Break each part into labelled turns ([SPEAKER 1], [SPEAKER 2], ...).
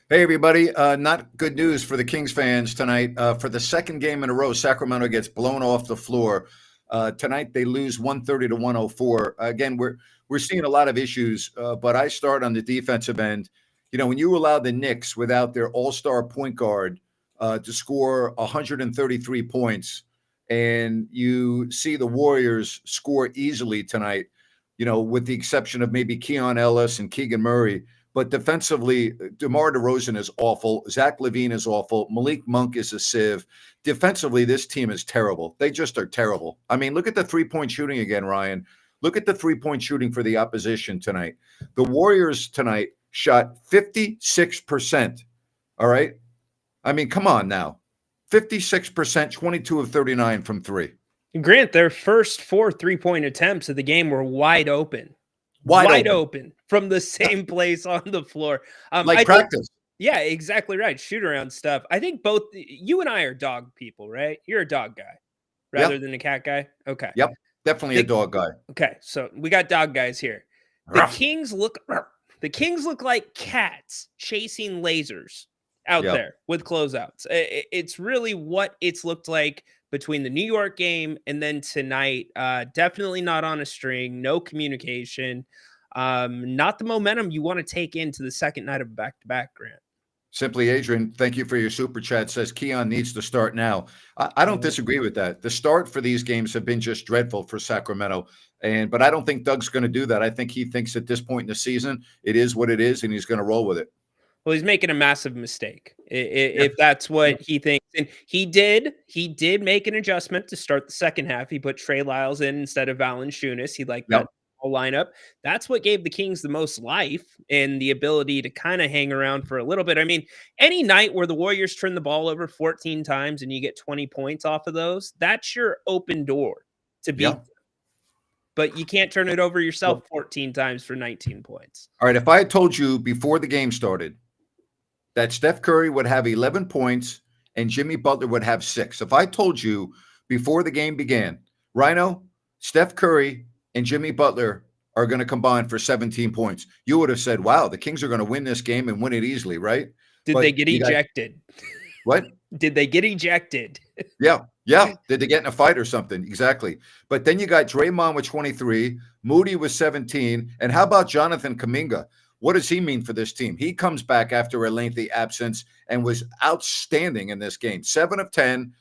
[SPEAKER 1] Hey, everybody. Not good news for the Kings fans tonight. For the second game in a row, Sacramento gets blown off the floor. Tonight, they lose 130 to 104. Again, we're seeing a lot of issues, but I start on the defensive end. You know, when you allow the Knicks without their all-star point guard to score 133 points, and you see the Warriors score easily tonight, you know, with the exception of maybe Keon Ellis and Keegan Murray, but defensively, DeMar DeRozan is awful. Zach LaVine is awful. Malik Monk is a sieve. Defensively, this team is terrible. They just are terrible. I mean, look at the three-point shooting again, Ryan. Look at the three-point shooting for the opposition tonight. The Warriors tonight shot 56%. All right? I mean, come on now. 56%, 22 of 39 from three.
[SPEAKER 2] Grant, their first 4 3-point attempts of the game were wide open.
[SPEAKER 1] Wide
[SPEAKER 2] open from the same place on the floor.
[SPEAKER 1] Like practice.
[SPEAKER 2] Yeah, exactly right. Shoot around stuff. I think both you and I are dog people, right? You're a dog guy rather than a cat guy. Okay.
[SPEAKER 1] Yep. Definitely a dog guy.
[SPEAKER 2] Okay. So we got dog guys here. The Kings look like cats chasing lasers out there with closeouts. It's really what it's looked like between the New York game and then tonight. Definitely not on a string, no communication, not the momentum you want to take into the second night of back-to-back, Grant.
[SPEAKER 1] Simply Adrian, thank you for your super chat, says Keon needs to start now. I don't disagree with that. The start for these games have been just dreadful for Sacramento. But I don't think Doug's going to do that. I think he thinks at this point in the season, it is what it is, and he's going to roll with it.
[SPEAKER 2] Well, he's making a massive mistake if that's what he thinks. And he did make an adjustment to start the second half. He put Trey Lyles in instead of Valanciunas. He liked that whole lineup. That's what gave the Kings the most life and the ability to kind of hang around for a little bit. I mean, any night where the Warriors turn the ball over 14 times and you get 20 points off of those, that's your open door to beat them. But you can't turn it over yourself 14 times for 19 points.
[SPEAKER 1] All right, if I had told you before the game started that Steph Curry would have 11 points and Jimmy Butler would have 6. If I told you before the game began, Ryno, Steph Curry and Jimmy Butler are going to combine for 17 points, you would have said, wow, the Kings are going to win this game and win it easily, right?
[SPEAKER 2] Did they get ejected?
[SPEAKER 1] What?
[SPEAKER 2] Did they get ejected?
[SPEAKER 1] Yeah. Did they get in a fight or something? Exactly. But then you got Draymond with 23, Moody with 17, and how about Jonathan Kuminga? What does he mean for this team? He comes back after a lengthy absence and was outstanding in this game. 7 of 10,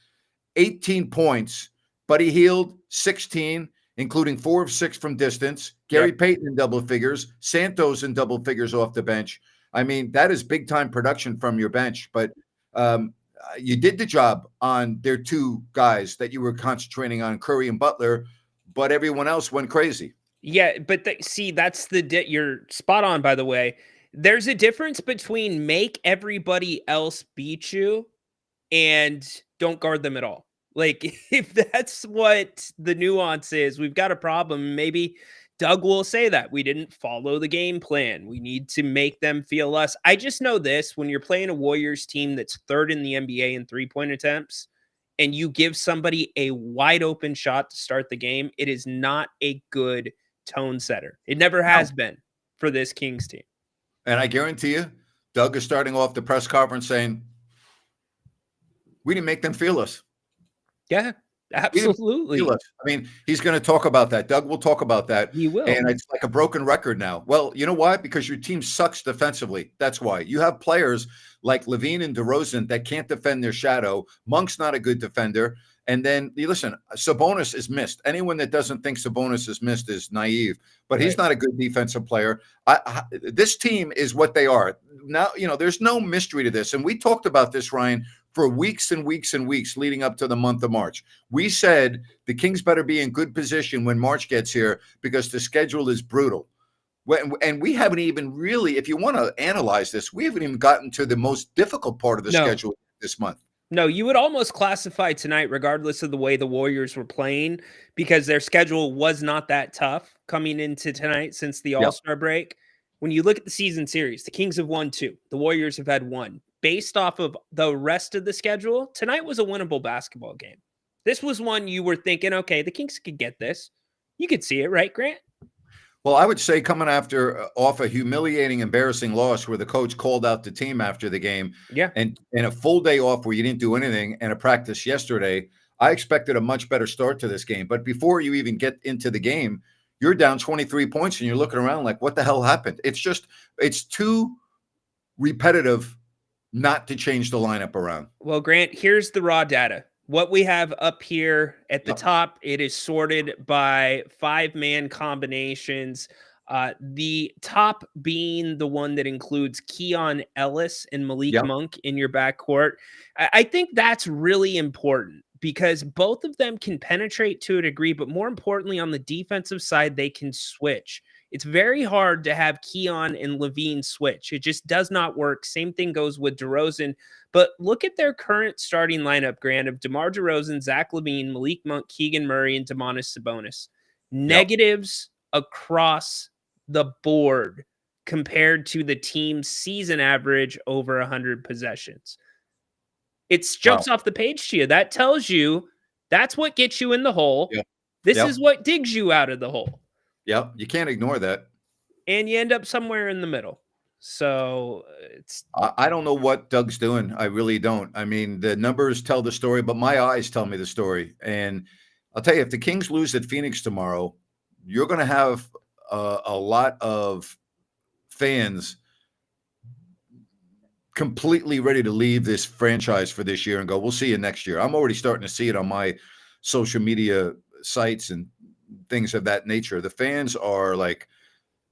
[SPEAKER 1] 18 points. Buddy Hield, 16, including 4 of 6 from distance. Gary Payton in double figures. Santos in double figures off the bench. I mean, that is big-time production from your bench. But you did the job on their 2 guys that you were concentrating on, Curry and Butler, but everyone else went crazy.
[SPEAKER 2] Yeah, but that's you're spot on, by the way. There's a difference between make everybody else beat you and don't guard them at all. Like, if that's what the nuance is, we've got a problem. Maybe Doug will say that we didn't follow the game plan. We need to make them feel us. I just know this, when you're playing a Warriors team that's 3rd in the NBA in 3-point attempts, and you give somebody a wide open shot to start the game, it is not a good tone setter. It never has been for this Kings team.
[SPEAKER 1] And I guarantee you, Doug is starting off the press conference saying, we didn't make them feel us.
[SPEAKER 2] Yeah, absolutely.
[SPEAKER 1] I mean, he's going to talk about that. Doug will talk about that.
[SPEAKER 2] He will.
[SPEAKER 1] And it's like a broken record now. Well, you know why? Because your team sucks defensively. That's why. You have players like LaVine and DeRozan that can't defend their shadow. Monk's not a good defender. And then, listen, Sabonis is missed. Anyone that doesn't think Sabonis is missed is naive. But he's not a good defensive player. This team is what they are. Now, you know, there's no mystery to this. And we talked about this, Ryan, for weeks and weeks and weeks leading up to the month of March. We said the Kings better be in good position when March gets here because the schedule is brutal. And we haven't even really, if you want to analyze this, we haven't even gotten to the most difficult part of the schedule this month.
[SPEAKER 2] No, you would almost classify tonight, regardless of the way the Warriors were playing, because their schedule was not that tough coming into tonight since the All-Star break. When you look at the season series, the Kings have won 2. The Warriors have had 1. Based off of the rest of the schedule, tonight was a winnable basketball game. This was one you were thinking, okay, the Kings could get this. You could see it, right, Grant?
[SPEAKER 1] Well, I would say coming off a humiliating, embarrassing loss where the coach called out the team after the game
[SPEAKER 2] Yeah.
[SPEAKER 1] and a full day off where you didn't do anything and a practice yesterday, I expected a much better start to this game. But before you even get into the game, you're down 23 points and you're looking around like, what the hell happened? It's too repetitive not to change the lineup around.
[SPEAKER 2] Well, Grant, here's the raw data. What we have up here at the
[SPEAKER 1] Yep.
[SPEAKER 2] top, it is sorted by 5-man combinations. The top being the one that includes Keon Ellis and Malik
[SPEAKER 1] Yep.
[SPEAKER 2] Monk in your backcourt. I think that's really important because both of them can penetrate to a degree, but more importantly, on the defensive side, they can switch. It's very hard to have Keon and Levine switch. It just does not work. Same thing goes with DeRozan. But look at their current starting lineup, Grant, of DeMar DeRozan, Zach LaVine, Malik Monk, Keegan Murray, and Domantas Sabonis.
[SPEAKER 1] Yep.
[SPEAKER 2] Negatives across the board compared to the team's season average over 100 possessions. It
[SPEAKER 1] Wow.
[SPEAKER 2] jumps off the page to you. That tells you that's what gets you in the hole.
[SPEAKER 1] Yep.
[SPEAKER 2] This
[SPEAKER 1] Yep.
[SPEAKER 2] is what digs you out of the hole.
[SPEAKER 1] Yep. You can't ignore that.
[SPEAKER 2] And you end up somewhere in the middle. So it's
[SPEAKER 1] I don't know what Doug's doing. I really don't. I mean, the numbers tell the story, but my eyes tell me the story. And I'll tell you, if the Kings lose at Phoenix tomorrow, you're going to have a lot of fans completely ready to leave this franchise for this year and go, we'll see you next year. I'm already starting to see it on my social media sites and things of that nature. The fans are like,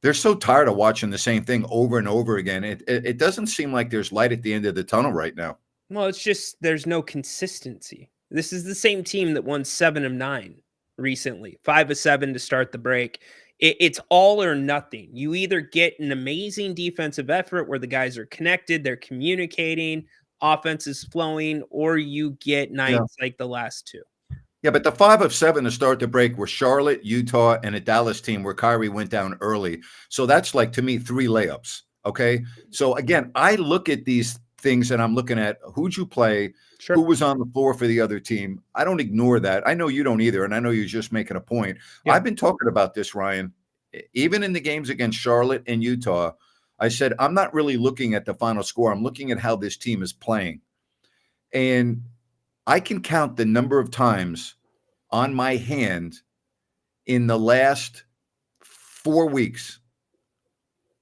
[SPEAKER 1] they're so tired of watching the same thing over and over again. It doesn't seem like there's light at the end of the tunnel right now.
[SPEAKER 2] well, it's just there's no consistency. This is the same team that won 7 of 9 recently, 5 of 7 to start the break. It's all or nothing. You either get an amazing defensive effort where the guys are connected, they're communicating, offense is flowing, or you get
[SPEAKER 1] Yeah.
[SPEAKER 2] nights like the last two.
[SPEAKER 1] Yeah, but the 5 of 7 to start the break were Charlotte, Utah, and a Dallas team where Kyrie went down early. So that's like, to me, 3 layups. Okay. So again, I look at these things and I'm looking at who'd you play,
[SPEAKER 2] Sure.
[SPEAKER 1] who was on the floor for the other team. I don't ignore that. I know you don't either. And I know you're just making a point.
[SPEAKER 2] Yeah.
[SPEAKER 1] I've been talking about this, Ryan, even in the games against Charlotte and Utah. I said, I'm not really looking at the final score. I'm looking at how this team is playing. And I can count the number of times on my hand in the last 4 weeks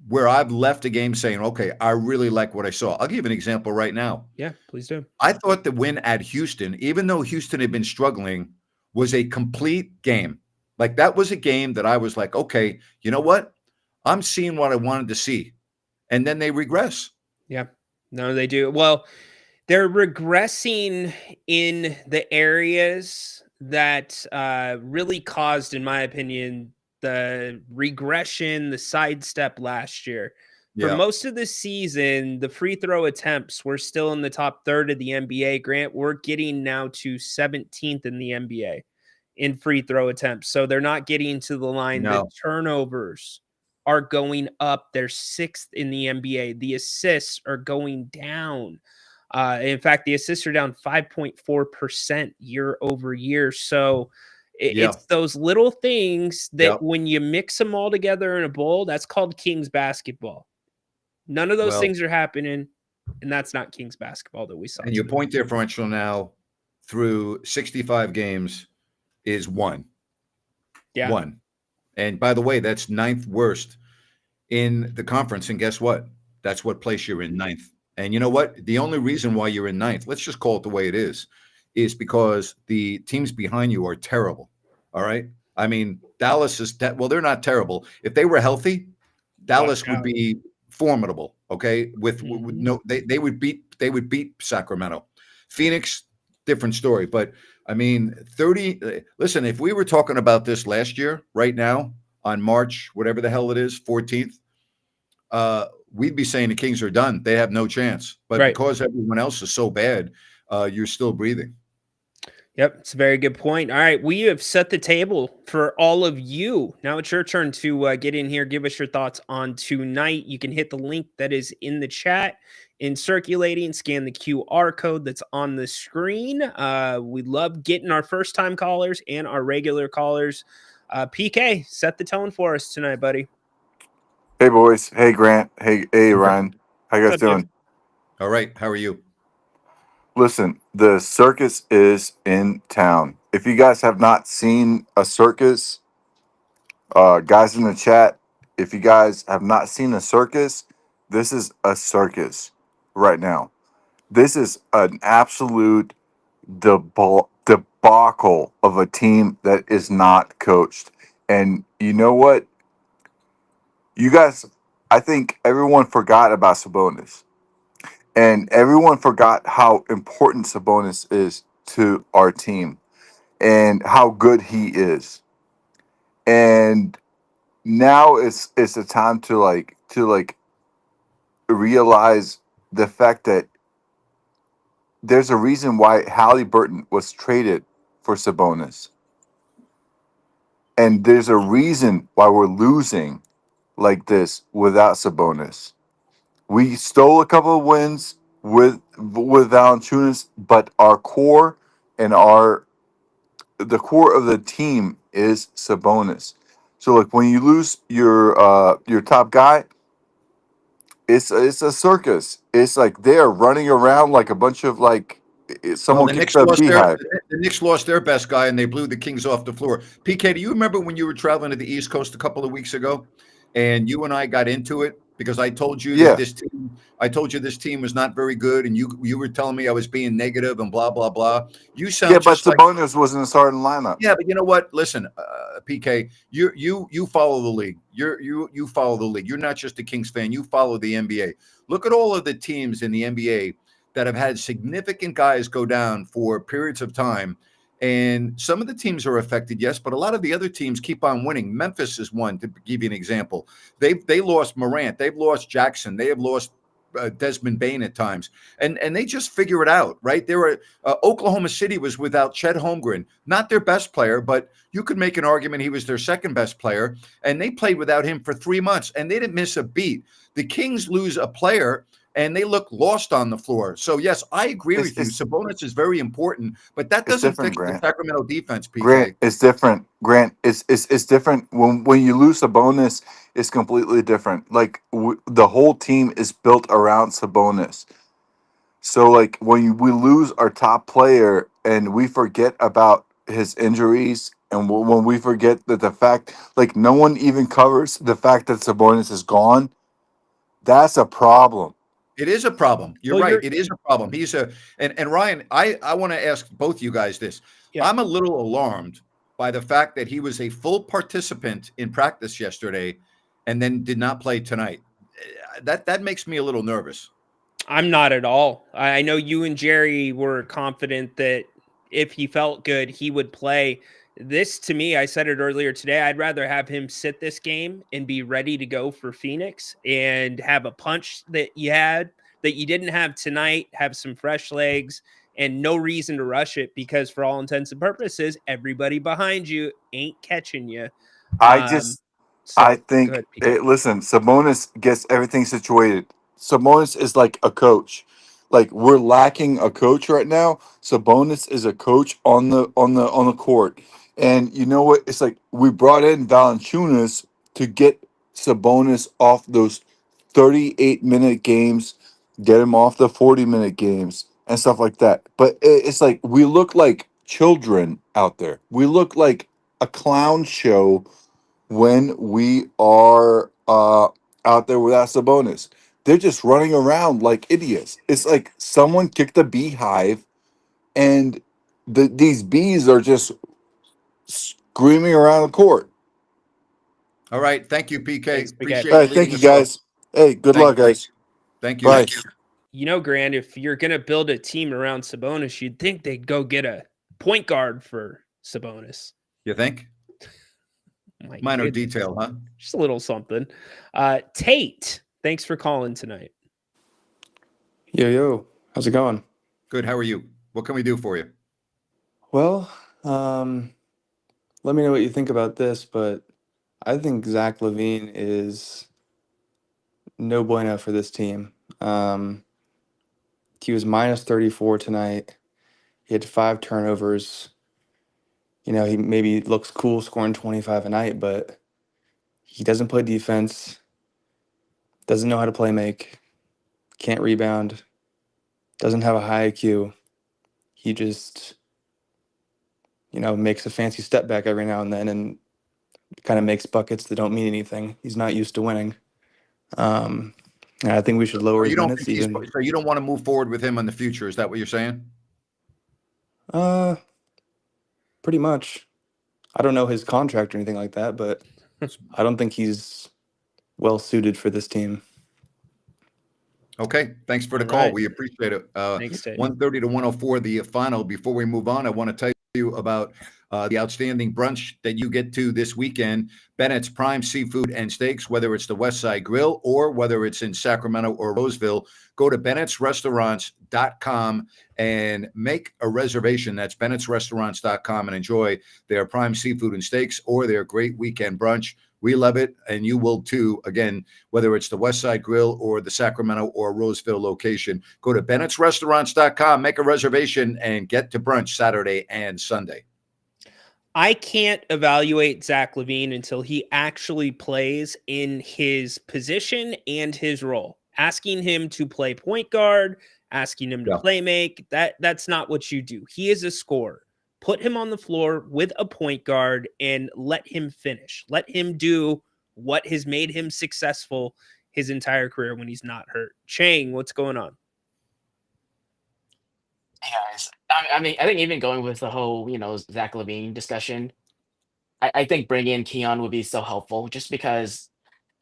[SPEAKER 1] where I've left a game saying, okay, I really like what I saw. I'll give you an example right now.
[SPEAKER 2] Yeah, please do.
[SPEAKER 1] I thought the win at Houston, even though Houston had been struggling, was a complete game. Like that was a game that I was like, okay, you know what? I'm seeing what I wanted to see. And then they regress.
[SPEAKER 2] Yeah. No, they do. Well, they're regressing in the areas that really caused, in my opinion, the regression, the sidestep last year. For
[SPEAKER 1] Yeah.
[SPEAKER 2] most of the season, the free throw attempts were still in the top third of the NBA. Grant, we're getting now to 17th in the NBA in free throw attempts. So they're not getting to the line. The
[SPEAKER 1] No.
[SPEAKER 2] turnovers are going up. They're 6th in the NBA. The assists are going down. In fact, the assists are down 5.4% year over year. So
[SPEAKER 1] Yeah.
[SPEAKER 2] it's those little things that
[SPEAKER 1] Yep.
[SPEAKER 2] when you mix them all together in a bowl, that's called Kings basketball. None of those
[SPEAKER 1] Well,
[SPEAKER 2] things are happening, and that's not Kings basketball that we saw
[SPEAKER 1] and your
[SPEAKER 2] today.
[SPEAKER 1] point differential now through 65 games is 1.
[SPEAKER 2] Yeah.
[SPEAKER 1] 1. And by the way, that's 9th worst in the conference. And guess what? That's what place you're in, 9th. And you know what? The only reason why you're in 9th, let's just call it the way it is because the teams behind you are terrible. All right. I mean, Dallas is well, they're not terrible. If they were healthy, Dallas would
[SPEAKER 2] out.
[SPEAKER 1] be formidable. Okay. With
[SPEAKER 2] Mhm.
[SPEAKER 1] no, they would beat Sacramento. Phoenix, different story. But I mean, 30. Listen, if we were talking about this last year, right now, on March, whatever the hell it is, 14th, we'd be saying the Kings are done. They have no chance. But
[SPEAKER 2] Right.
[SPEAKER 1] because everyone else is so bad, you're still breathing.
[SPEAKER 2] Yep, it's a very good point. All right, we have set the table for all of you. Now it's your turn to get in here, give us your thoughts on tonight. You can hit the link that is in the chat in circulating, scan the QR code that's on the screen. We love getting our first-time callers and our regular callers PK, set the tone for us tonight, buddy.
[SPEAKER 3] Hey boys. Hey Grant. Hey Ryan. How you guys
[SPEAKER 2] What's up, dude?
[SPEAKER 3] doing?
[SPEAKER 1] All right. How are you?
[SPEAKER 3] Listen, the circus is in town. If you guys have not seen a circus, guys in the chat, if you guys have not seen a circus, this is a circus right now. This is an absolute debacle of a team that is not coached. And you know what? You guys, I think everyone forgot about Sabonis. And everyone forgot how important Sabonis is to our team and how good he is. And now it's a time to realize the fact that there's a reason why Halliburton was traded for Sabonis. And there's a reason why we're losing like this without Sabonis. We stole a couple of wins with Valanciunas, but our core and the core of the team is Sabonis. So like when you lose your top guy, it's a circus. It's like they're running around like a bunch of
[SPEAKER 1] Well,
[SPEAKER 3] someone kicked a beehive.
[SPEAKER 1] The Knicks lost their best guy, and they blew the Kings off the floor. PK, do you remember when you were traveling to the East Coast a couple of weeks ago, and you and I got into it because I told you that
[SPEAKER 3] Yeah.
[SPEAKER 1] this team was not very good, and you were telling me I was being negative and blah blah blah. You sound
[SPEAKER 3] Yeah, but
[SPEAKER 1] just like
[SPEAKER 3] Sabonis was in the starting lineup.
[SPEAKER 1] yeah, but you know what? Listen, PK, you follow the league. You follow the league. You're not just a Kings fan. You follow the NBA. Look at all of the teams in the NBA that have had significant guys go down for periods of time. And some of the teams are affected, yes, but a lot of the other teams keep on winning. Memphis is one, to give you an example. They lost Morant, they've lost Jackson, they have lost Desmond Bain at times, and they just figure it out, right? There were Oklahoma City was without Chet Holmgren, not their best player, but you could make an argument he was their second best player, and they played without him for 3 months, and they didn't miss a beat. The Kings lose a player and they look lost on the floor. So, yes, I agree with you. Sabonis is very important, but that doesn't fix the Sacramento defense, PK.
[SPEAKER 3] Grant, it's different. Grant, it's different. When you lose Sabonis, it's completely different. Like the whole team is built around Sabonis. So, like, we lose our top player and we forget about his injuries, and when we forget that the fact, like, no one even covers the fact that Sabonis is gone, that's a problem.
[SPEAKER 1] It is a problem. You're right. It is a problem. He's and Ryan, I want to ask both you guys this.
[SPEAKER 2] Yeah.
[SPEAKER 1] I'm a little alarmed by the fact that he was a full participant in practice yesterday and then did not play tonight. That makes me a little nervous.
[SPEAKER 2] I'm not at all. I know you and Jerry were confident that if he felt good, he would play. This, to me, I said it earlier today, I'd rather have him sit this game and be ready to go for Phoenix and have a punch that you didn't have tonight, have some fresh legs, and no reason to rush it because for all intents and purposes, everybody behind you ain't catching you.
[SPEAKER 3] I think,
[SPEAKER 2] ahead, PK.
[SPEAKER 3] listen, Sabonis gets everything situated. Sabonis is like a coach. Like, we're lacking a coach right now. Sabonis is a coach on the court. And you know what? It's like we brought in Valanciunas to get Sabonis off those 38-minute games, get him off the 40-minute games and stuff like that. But it's like we look like children out there. We look like a clown show when we are out there without Sabonis. They're just running around like idiots. It's like someone kicked a beehive and these bees are just screaming around the court.
[SPEAKER 1] All right. Thank you, PK.
[SPEAKER 2] Thanks,
[SPEAKER 1] Appreciate
[SPEAKER 3] All
[SPEAKER 1] you
[SPEAKER 3] right, thank
[SPEAKER 1] leading
[SPEAKER 3] you,
[SPEAKER 1] us off.
[SPEAKER 3] guys. Hey, good luck, guys.
[SPEAKER 1] Thank you.
[SPEAKER 3] Bye.
[SPEAKER 2] You know, Grant, if you're going to build a team around Sabonis, you'd think they'd go get a point guard for Sabonis.
[SPEAKER 1] You think? Minor detail, huh?
[SPEAKER 2] Just a little something. Tate, thanks for calling tonight.
[SPEAKER 4] Yo, how's it going?
[SPEAKER 1] Good. How are you? What can we do for you?
[SPEAKER 4] Well, let me know what you think about this, but I think Zach LaVine is no bueno for this team. He was minus 34 tonight. He had 5 turnovers. he maybe looks cool scoring 25 a night, but he doesn't play defense, doesn't know how to play make, can't rebound, doesn't have a high IQ. He just, makes a fancy step back every now and then and kind of makes buckets that don't mean anything. He's not used to winning. And I think we should lower
[SPEAKER 1] Or
[SPEAKER 4] his
[SPEAKER 1] you don't
[SPEAKER 4] minutes
[SPEAKER 1] think
[SPEAKER 4] even.
[SPEAKER 1] so you don't want to move forward with him in the future? Is that what you're saying?
[SPEAKER 4] Pretty much. I don't know his contract or anything like that, but I don't think he's well suited for this team.
[SPEAKER 1] Okay, thanks for the
[SPEAKER 2] All
[SPEAKER 1] call.
[SPEAKER 2] right.
[SPEAKER 1] We appreciate it.
[SPEAKER 2] Thanks, Tate.
[SPEAKER 1] 130 to 104, the final. Before we move on, I want to tell you about the outstanding brunch that you get to this weekend. Bennett's Prime Seafood and Steaks, whether it's the West Side Grill or whether it's in Sacramento or Roseville, go to bennettsrestaurants.com and make a reservation. That's bennettsrestaurants.com and enjoy their prime seafood and steaks or their great weekend brunch. We love it, and you will too. Again, whether it's the West Side Grill or the Sacramento or Roseville location, go to bennettsrestaurants.com, make a reservation, and get to brunch Saturday and Sunday.
[SPEAKER 2] I can't evaluate Zach LaVine until he actually plays in his position and his role. Asking him to play point guard, asking him to play make, that's not what you do. He is a scorer. Put him on the floor with a point guard and let him finish. Let him do what has made him successful his entire career when he's not hurt. Chang, what's going on?
[SPEAKER 5] Hey guys, I mean, I think even going with the whole, Zach LaVine discussion, I think bringing in Keon would be so helpful just because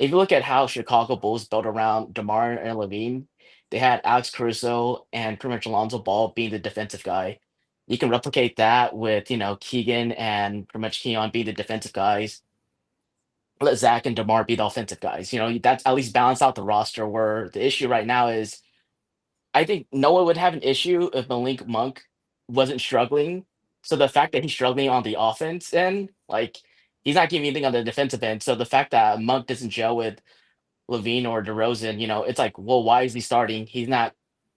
[SPEAKER 5] if you look at how Chicago Bulls built around DeMar and Levine, they had Alex Caruso and pretty much Alonzo Ball being the defensive guy. You can replicate that with, Keegan and pretty much Keon being the defensive guys. Let Zach and DeMar be the offensive guys. That's at least balance out the roster where the issue right now is I think no one would have an issue if Malik Monk wasn't struggling. So the fact that he's struggling on the offense end, like he's not giving anything on the defensive end. So the fact that Monk doesn't gel with Levine or DeRozan, it's like, well, why is he starting? He's not,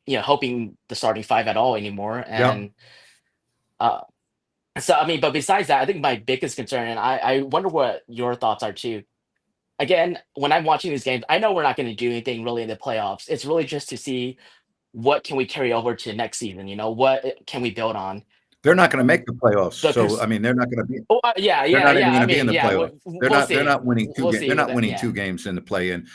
[SPEAKER 5] helping the starting five at all anymore. And uh, so I mean, but besides that, I think my biggest concern, and I wonder what your thoughts are too. Again, when I'm watching these games, I know we're not going to do anything really in the playoffs. It's really just to see what can we carry over to next season? What can we build on?
[SPEAKER 1] They're not going to make the playoffs,
[SPEAKER 5] But
[SPEAKER 1] so I mean, they're not going to be.
[SPEAKER 5] oh, yeah,
[SPEAKER 1] They're
[SPEAKER 5] yeah,
[SPEAKER 1] not even
[SPEAKER 5] yeah.
[SPEAKER 1] going
[SPEAKER 5] I
[SPEAKER 1] to be in
[SPEAKER 5] mean,
[SPEAKER 1] the
[SPEAKER 5] yeah,
[SPEAKER 1] playoffs.
[SPEAKER 5] we'll see.
[SPEAKER 1] They're not winning two
[SPEAKER 5] We'll
[SPEAKER 1] games.
[SPEAKER 5] see
[SPEAKER 1] They're not
[SPEAKER 5] with that.
[SPEAKER 1] winning
[SPEAKER 5] Yeah.
[SPEAKER 1] 2 games in the play-in,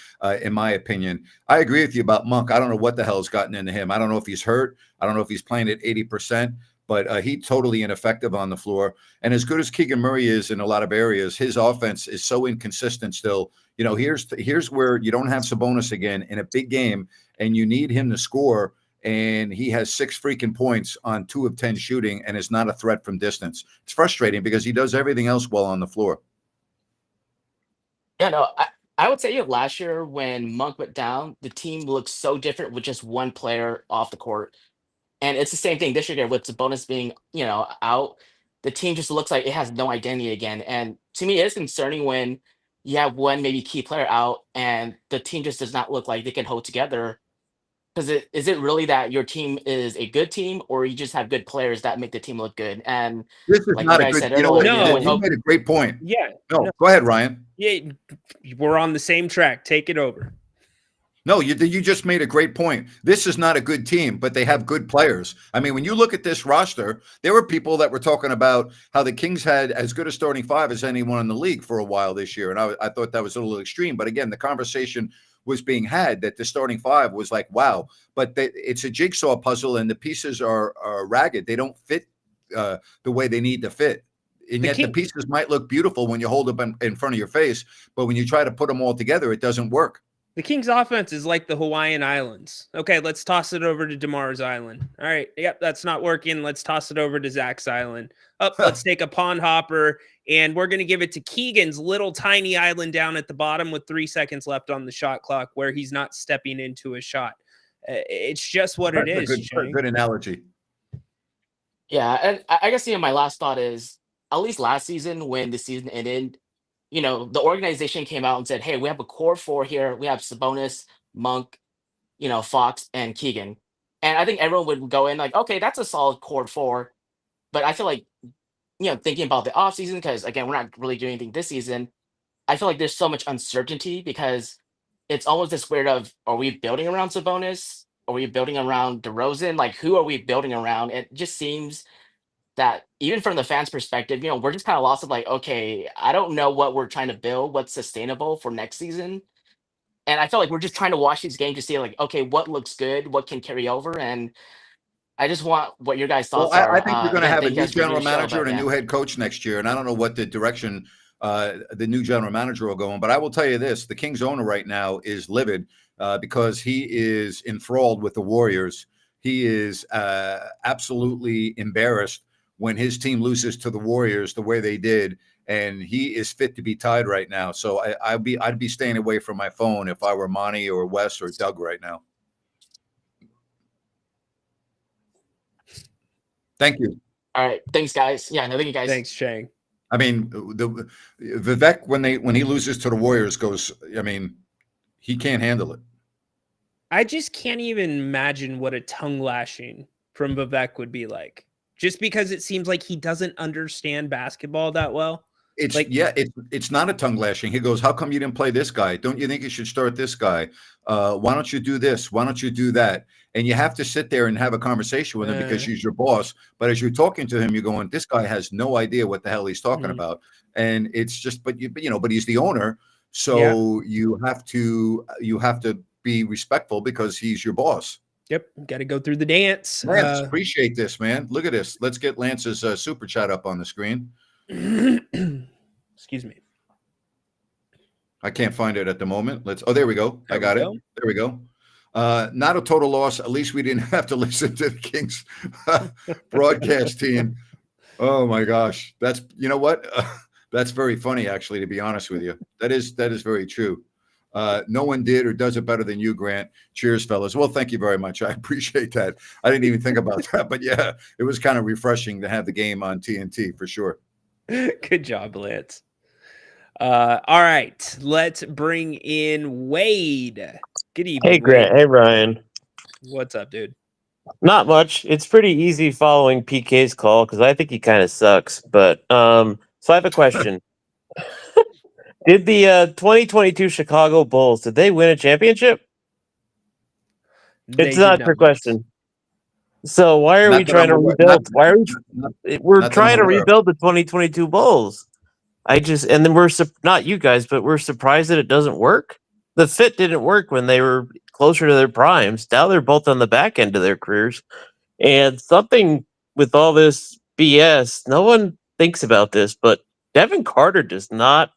[SPEAKER 1] in my opinion. I agree with you about Monk. I don't know what the hell's gotten into him. I don't know if he's hurt. I don't know if he's playing at 80%, but he's totally ineffective on the floor. And as good as Keegan Murray is in a lot of areas, his offense is so inconsistent still. Here's where you don't have Sabonis again in a big game, and you need him to score. And he has 6 freaking points on 2 of 10 shooting and is not a threat from distance. It's frustrating because he does everything else well on the floor.
[SPEAKER 5] Yeah, no, I would say last year when Monk went down, the team looked so different with just one player off the court. And it's the same thing this year with Sabonis being, out. The team just looks like it has no identity again. And to me, it's concerning when you have one maybe key player out and the team just does not look like they can hold together. Because is it really that your team is a good team, or you just have good players that make the team look good? And
[SPEAKER 1] This is
[SPEAKER 5] like you
[SPEAKER 1] not a
[SPEAKER 5] guys
[SPEAKER 1] good,
[SPEAKER 5] said
[SPEAKER 1] you know
[SPEAKER 5] earlier,
[SPEAKER 1] what?
[SPEAKER 2] No.
[SPEAKER 5] with
[SPEAKER 1] You
[SPEAKER 5] Hope,
[SPEAKER 1] made a great point.
[SPEAKER 2] Yeah.
[SPEAKER 1] No, go ahead, Ryan.
[SPEAKER 2] Yeah, we're on the same track. Take it over.
[SPEAKER 1] No, you just made a great point. This is not a good team, but they have good players. I mean, when you look at this roster, there were people that were talking about how the Kings had as good a starting 5 as anyone in the league for a while this year. And I thought that was a little extreme. But again, the conversation was being had that the starting 5 was like, wow. But it's a jigsaw puzzle, and the pieces are ragged. They don't fit the way they need to fit. And yet the pieces might look beautiful when you hold them in front of your face. But when you try to put them all together, it doesn't work.
[SPEAKER 2] The Kings offense is like the Hawaiian Islands. Okay, let's toss it over to DeMar's Island. All right, yep, that's not working. Let's toss it over to Zach's Island. Let's take a pond hopper, and we're going to give it to Keegan's little tiny island down at the bottom with 3 seconds left on the shot clock where he's not stepping into a shot. It's just what it is.
[SPEAKER 1] Good analogy.
[SPEAKER 5] yeah, and I guess my last thought is at least last season when the season ended, the organization came out and said, "Hey, we have a core 4 here. We have Sabonis, Monk, Fox, and Keegan." And I think everyone would go in like, "Okay, that's a solid core 4." But I feel like thinking about the offseason, because again, we're not really doing anything this season. I feel like there's so much uncertainty because it's almost this weird of, are we building around Sabonis? Are we building around DeRozan? Like, who are we building around? It just seems that even from the fans' perspective, we're just kind of lost of like, okay, I don't know what we're trying to build, what's sustainable for next season. And I feel like we're just trying to watch these games to see like, okay, what looks good, what can carry over. And I just want what your guys'
[SPEAKER 1] Well,
[SPEAKER 5] thoughts
[SPEAKER 1] I
[SPEAKER 5] are.
[SPEAKER 1] think you're going to
[SPEAKER 5] Again,
[SPEAKER 1] have a
[SPEAKER 5] thank you
[SPEAKER 1] new
[SPEAKER 5] guys for doing
[SPEAKER 1] general
[SPEAKER 5] the show.
[SPEAKER 1] manager
[SPEAKER 5] But
[SPEAKER 1] and a
[SPEAKER 5] yeah,
[SPEAKER 1] new head coach next year, and I don't know what the direction the new general manager will go in. But I will tell you this: the Kings owner right now is livid because he is enthralled with the Warriors. He is absolutely embarrassed when his team loses to the Warriors the way they did, and he is fit to be tied right now. So I'd be staying away from my phone if I were Monty or Wes or Doug right now. Thank you.
[SPEAKER 5] all right, thanks guys. Yeah, no, thank you guys.
[SPEAKER 2] Thanks, Chang.
[SPEAKER 1] I mean, the Vivek when he loses to the Warriors goes. I mean, he can't handle it.
[SPEAKER 2] I just can't even imagine what a tongue lashing from Vivek would be like. Just because it seems like he doesn't understand basketball that well.
[SPEAKER 1] It's not a tongue lashing. He goes, "How come you didn't play this guy? Don't you think you should start this guy? Why don't you do this? Why don't you do that?" And you have to sit there and have a conversation with him because he's your boss. But as you're talking to him, you're going, "This guy has no idea what the hell he's talking about." And it's just, but he's the owner, so you have to be respectful because he's your boss.
[SPEAKER 2] Yep, got to go through the dance.
[SPEAKER 1] Lance, appreciate this, man. Look at this. Let's get Lance's super chat up on the screen.
[SPEAKER 2] Excuse me.
[SPEAKER 1] I can't find it at the moment. There we go. I got it. There we go. Not a total loss. At least we didn't have to listen to the Kings broadcast team. Oh my gosh. That's, you know what? That's very funny, actually, to be honest with you. That is very true. No one did or does it better than you, Grant. Cheers, fellas. Well, thank you very much. I appreciate that. I didn't even think about that, but yeah, it was kind of refreshing to have the game on TNT for sure.
[SPEAKER 2] Good job, Lance. All right, let's bring in Wade. Good evening.
[SPEAKER 6] Hey, Grant.
[SPEAKER 2] Wade.
[SPEAKER 6] Hey, Ryan.
[SPEAKER 2] What's up, dude?
[SPEAKER 6] Not much. It's pretty easy following PK's call because I think he kind of sucks. But so I have a question. Did the 2022 Chicago Bulls, did they win a championship? It's not your question. So why are we trying to rebuild? Why are we're trying to rebuild the 2022 Bulls? And then we're not you guys, but we're surprised that it doesn't work. The fit didn't work when they were closer to their primes. Now they're both on the back end of their careers. And something with all this BS, no one thinks about this, but Devin Carter does not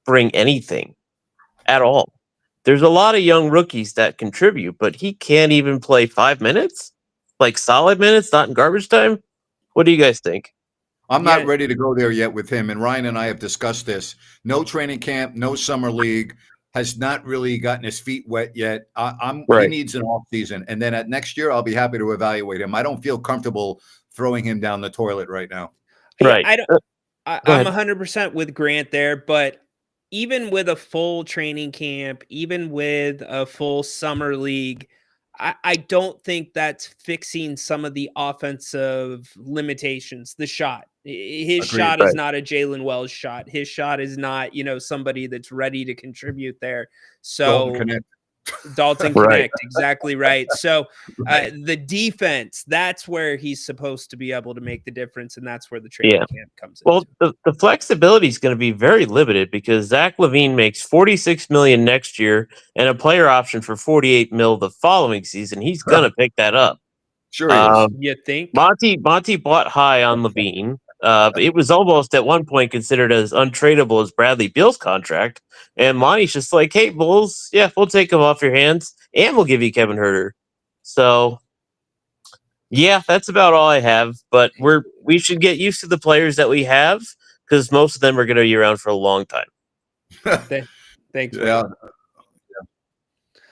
[SPEAKER 6] bring anything at all. There's a lot of young rookies that contribute, but he can't even play 5 minutes, like solid minutes, not in garbage time. What do you guys think?
[SPEAKER 1] I'm not ready to go there yet with him. And Ryan and I have discussed this. No training camp, no summer league, has not really gotten his feet wet yet. He needs an off season. And then at next year, I'll be happy to evaluate him. I don't feel comfortable throwing him down the toilet right now.
[SPEAKER 2] Right. I'm 100% with Grant there, but even with a full training camp, even with a full summer league, I don't think that's fixing some of the offensive limitations. The shot, his shot is not a Jalen Wells shot. His shot is not, somebody that's ready to contribute there. So Dalton Connect, exactly right. So the defense, that's where he's supposed to be able to make the difference, and that's where the training camp comes in.
[SPEAKER 6] Well, the flexibility is going to be very limited because Zach LaVine makes $46 million next year and a player option for $48 million the following season. He's going to pick that up.
[SPEAKER 1] Sure is.
[SPEAKER 2] You think?
[SPEAKER 6] Monty bought high on LaVine. It was almost at one point considered as untradeable as Bradley Beal's contract. And Monty's just like, hey, Bulls, we'll take him off your hands and we'll give you Kevin Huerter. So, that's about all I have. But we should get used to the players that we have because most of them are going to be around for a long time.
[SPEAKER 2] Thanks.
[SPEAKER 1] Yeah.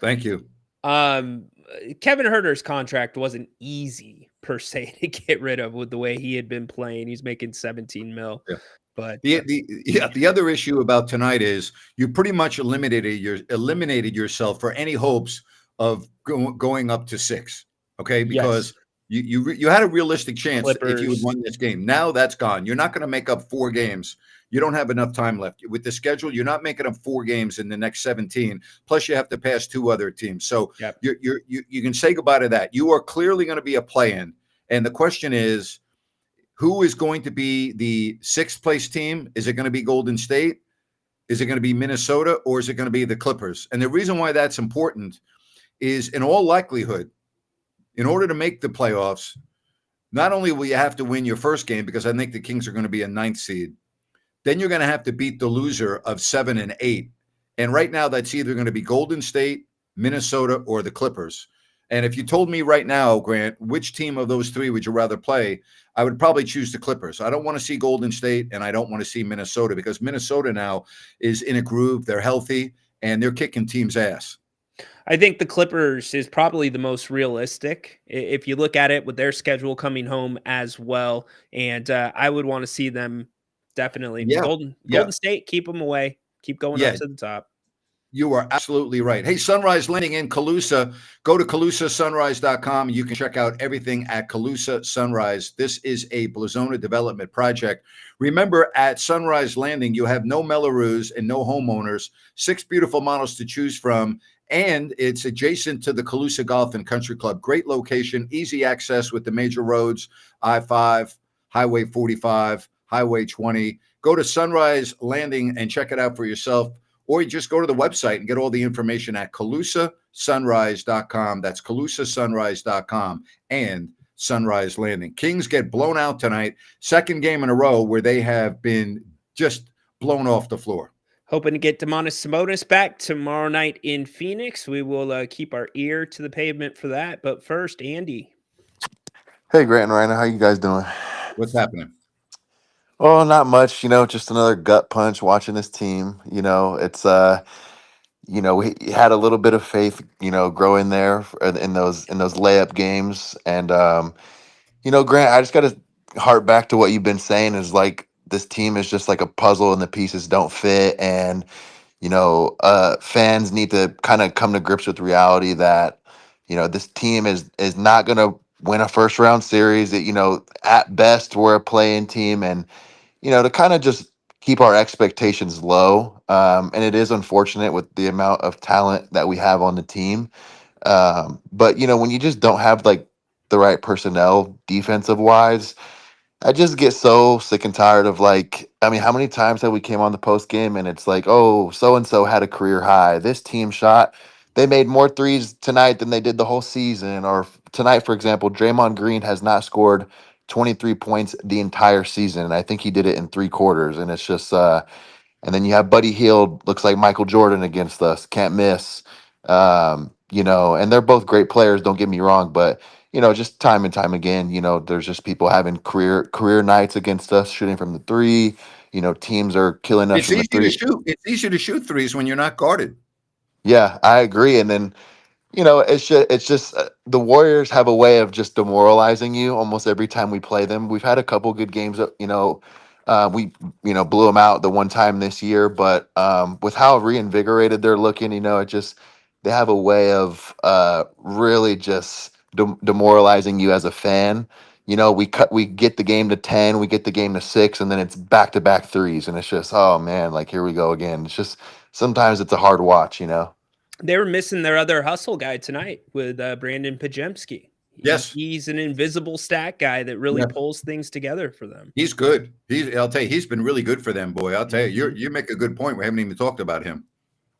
[SPEAKER 1] Thank you.
[SPEAKER 2] Kevin Huerter's contract wasn't easy per se to get rid of with the way he had been playing. He's making $17 million. Yeah. But
[SPEAKER 1] the other issue about tonight is you pretty much eliminated yourself for any hopes of going up to 6. Okay, because You had a realistic chance if you had
[SPEAKER 2] Clippers.
[SPEAKER 1] won this game. Now that's gone. You're not going to make up 4 games. You don't have enough time left with the schedule. You're not making up 4 games in the next 17. Plus, you have to pass 2 other teams. So
[SPEAKER 2] Yep.
[SPEAKER 1] you can say goodbye to that. You are clearly going to be a play-in, and the question is, who is going to be the 6th place team? Is it going to be Golden State? Is it going to be Minnesota, or is it going to be the Clippers? And the reason why that's important is, in all likelihood, in order to make the playoffs, not only will you have to win your first game, because I think the Kings are going to be a 9th seed, then you're going to have to beat the loser of 7 and 8. And right now, that's either going to be Golden State, Minnesota, or the Clippers. And if you told me right now, Grant, which team of those 3 would you rather play, I would probably choose the Clippers. I don't want to see Golden State, and I don't want to see Minnesota, because Minnesota now is in a groove. They're healthy, and they're kicking teams' ass.
[SPEAKER 2] I think the Clippers is probably the most realistic if you look at it with their schedule coming home as well. And I would want to see them definitely.
[SPEAKER 1] Yeah.
[SPEAKER 2] Golden State, keep them away. Keep going up to the top.
[SPEAKER 1] You are absolutely right. Hey, Sunrise Landing in Calusa. Go to CalusaSunrise.com. You can check out everything at Calusa Sunrise. This is a Blazona development project. Remember, at Sunrise Landing, you have no Mellorews and no homeowners, 6 beautiful models to choose from, and it's adjacent to the Calusa Golf and Country Club. Great location, easy access with the major roads, I-5, Highway 45, Highway 20. Go to Sunrise Landing and check it out for yourself. Or you just go to the website and get all the information at CalusaSunrise.com. That's CalusaSunrise.com and Sunrise Landing. Kings get blown out tonight. 2nd game in a row where they have been just blown off the floor.
[SPEAKER 2] Hoping to get Sabonis back tomorrow night in Phoenix. We will keep our ear to the pavement for that. But first, Andy.
[SPEAKER 7] Hey, Grant and Ryno, how you guys doing?
[SPEAKER 1] What's happening?
[SPEAKER 7] Oh, not much. Just another gut punch watching this team. It's we had a little bit of faith, growing there in those layup games, and Grant, I just got to harp back to what you've been saying. Is like this team is just like a puzzle, and the pieces don't fit, and fans need to kind of come to grips with reality that this team is not going to win a first round series. That at best we're a play-in team, and to kind of just keep our expectations low. And it is unfortunate with the amount of talent that we have on the team. But, when you just don't have like the right personnel defensive wise, I just get so sick and tired of how many times have we came on the post game and it's like, oh, so-and-so had a career high. This team they made more threes tonight than they did the whole season. Or tonight, for example, Draymond Green has not scored 23 points the entire season. And I think he did it in 3 quarters. And it's just, and then you have Buddy Hield, looks like Michael Jordan against us, can't miss. And they're both great players, don't get me wrong, but just time and time again, there's just people having career nights against us, shooting from the 3. Teams are killing us
[SPEAKER 1] It's
[SPEAKER 7] from the
[SPEAKER 1] easy
[SPEAKER 7] 3.
[SPEAKER 1] to shoot. It's easy to shoot threes when you're not guarded.
[SPEAKER 7] Yeah, I agree. And then it's just the Warriors have a way of just demoralizing you almost every time we play them. We've had a couple good games. We blew them out the one time this year, but with how reinvigorated they're looking, they have a way of really just demoralizing you as a fan. We get the game to 10, we get the game to 6, and then it's back-to-back threes, and it's just, oh man, like here we go again. It's just sometimes it's a hard watch.
[SPEAKER 2] They were missing their other hustle guy tonight with Brandon Pajemski.
[SPEAKER 1] Yes.
[SPEAKER 2] He's an invisible stat guy that really pulls things together for them.
[SPEAKER 1] He's good. I'll tell you, he's been really good for them, boy. I'll tell you, you make a good point. We haven't even talked about him.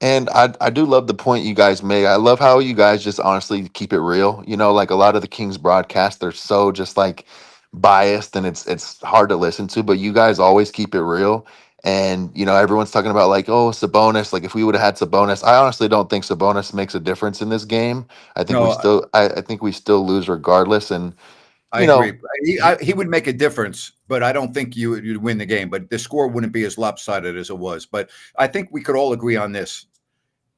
[SPEAKER 7] And I do love the point you guys make. I love how you guys just honestly keep it real. Like a lot of the Kings broadcasts, they're so just like biased and it's hard to listen to, but you guys always keep it real. And everyone's talking about like, oh, Sabonis, like if we would have had Sabonis. I honestly don't think Sabonis makes a difference in this game. I think I think we still lose regardless. And
[SPEAKER 1] I agree. He would make a difference, but I don't think you'd win the game. But the score wouldn't be as lopsided as it was. But I think we could all agree on this: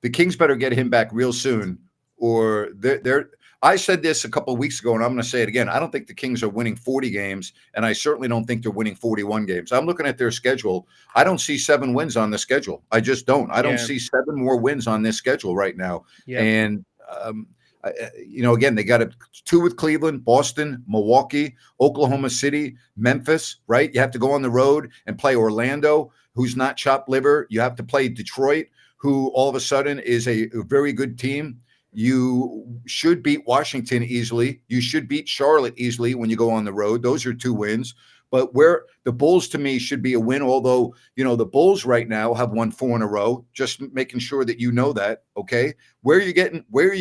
[SPEAKER 1] the Kings better get him back real soon, or they're. I said this a couple of weeks ago, and I'm going to say it again. I don't think the Kings are winning 40 games, and I certainly don't think they're winning 41 games. I'm looking at their schedule. I don't see 7 wins on the schedule. I just don't. I don't see 7 more wins on this schedule right now.
[SPEAKER 2] Yeah.
[SPEAKER 1] And Again, they got 2 with Cleveland, Boston, Milwaukee, Oklahoma City, Memphis, right? You have to go on the road and play Orlando, who's not chopped liver. You have to play Detroit, who all of a sudden is a very good team. You should beat Washington easily. You should beat Charlotte easily when you go on the road. Those are 2 wins. But where the Bulls, to me, should be a win, although, the Bulls right now have won 4 in a row, just making sure that you know that, okay? Where are you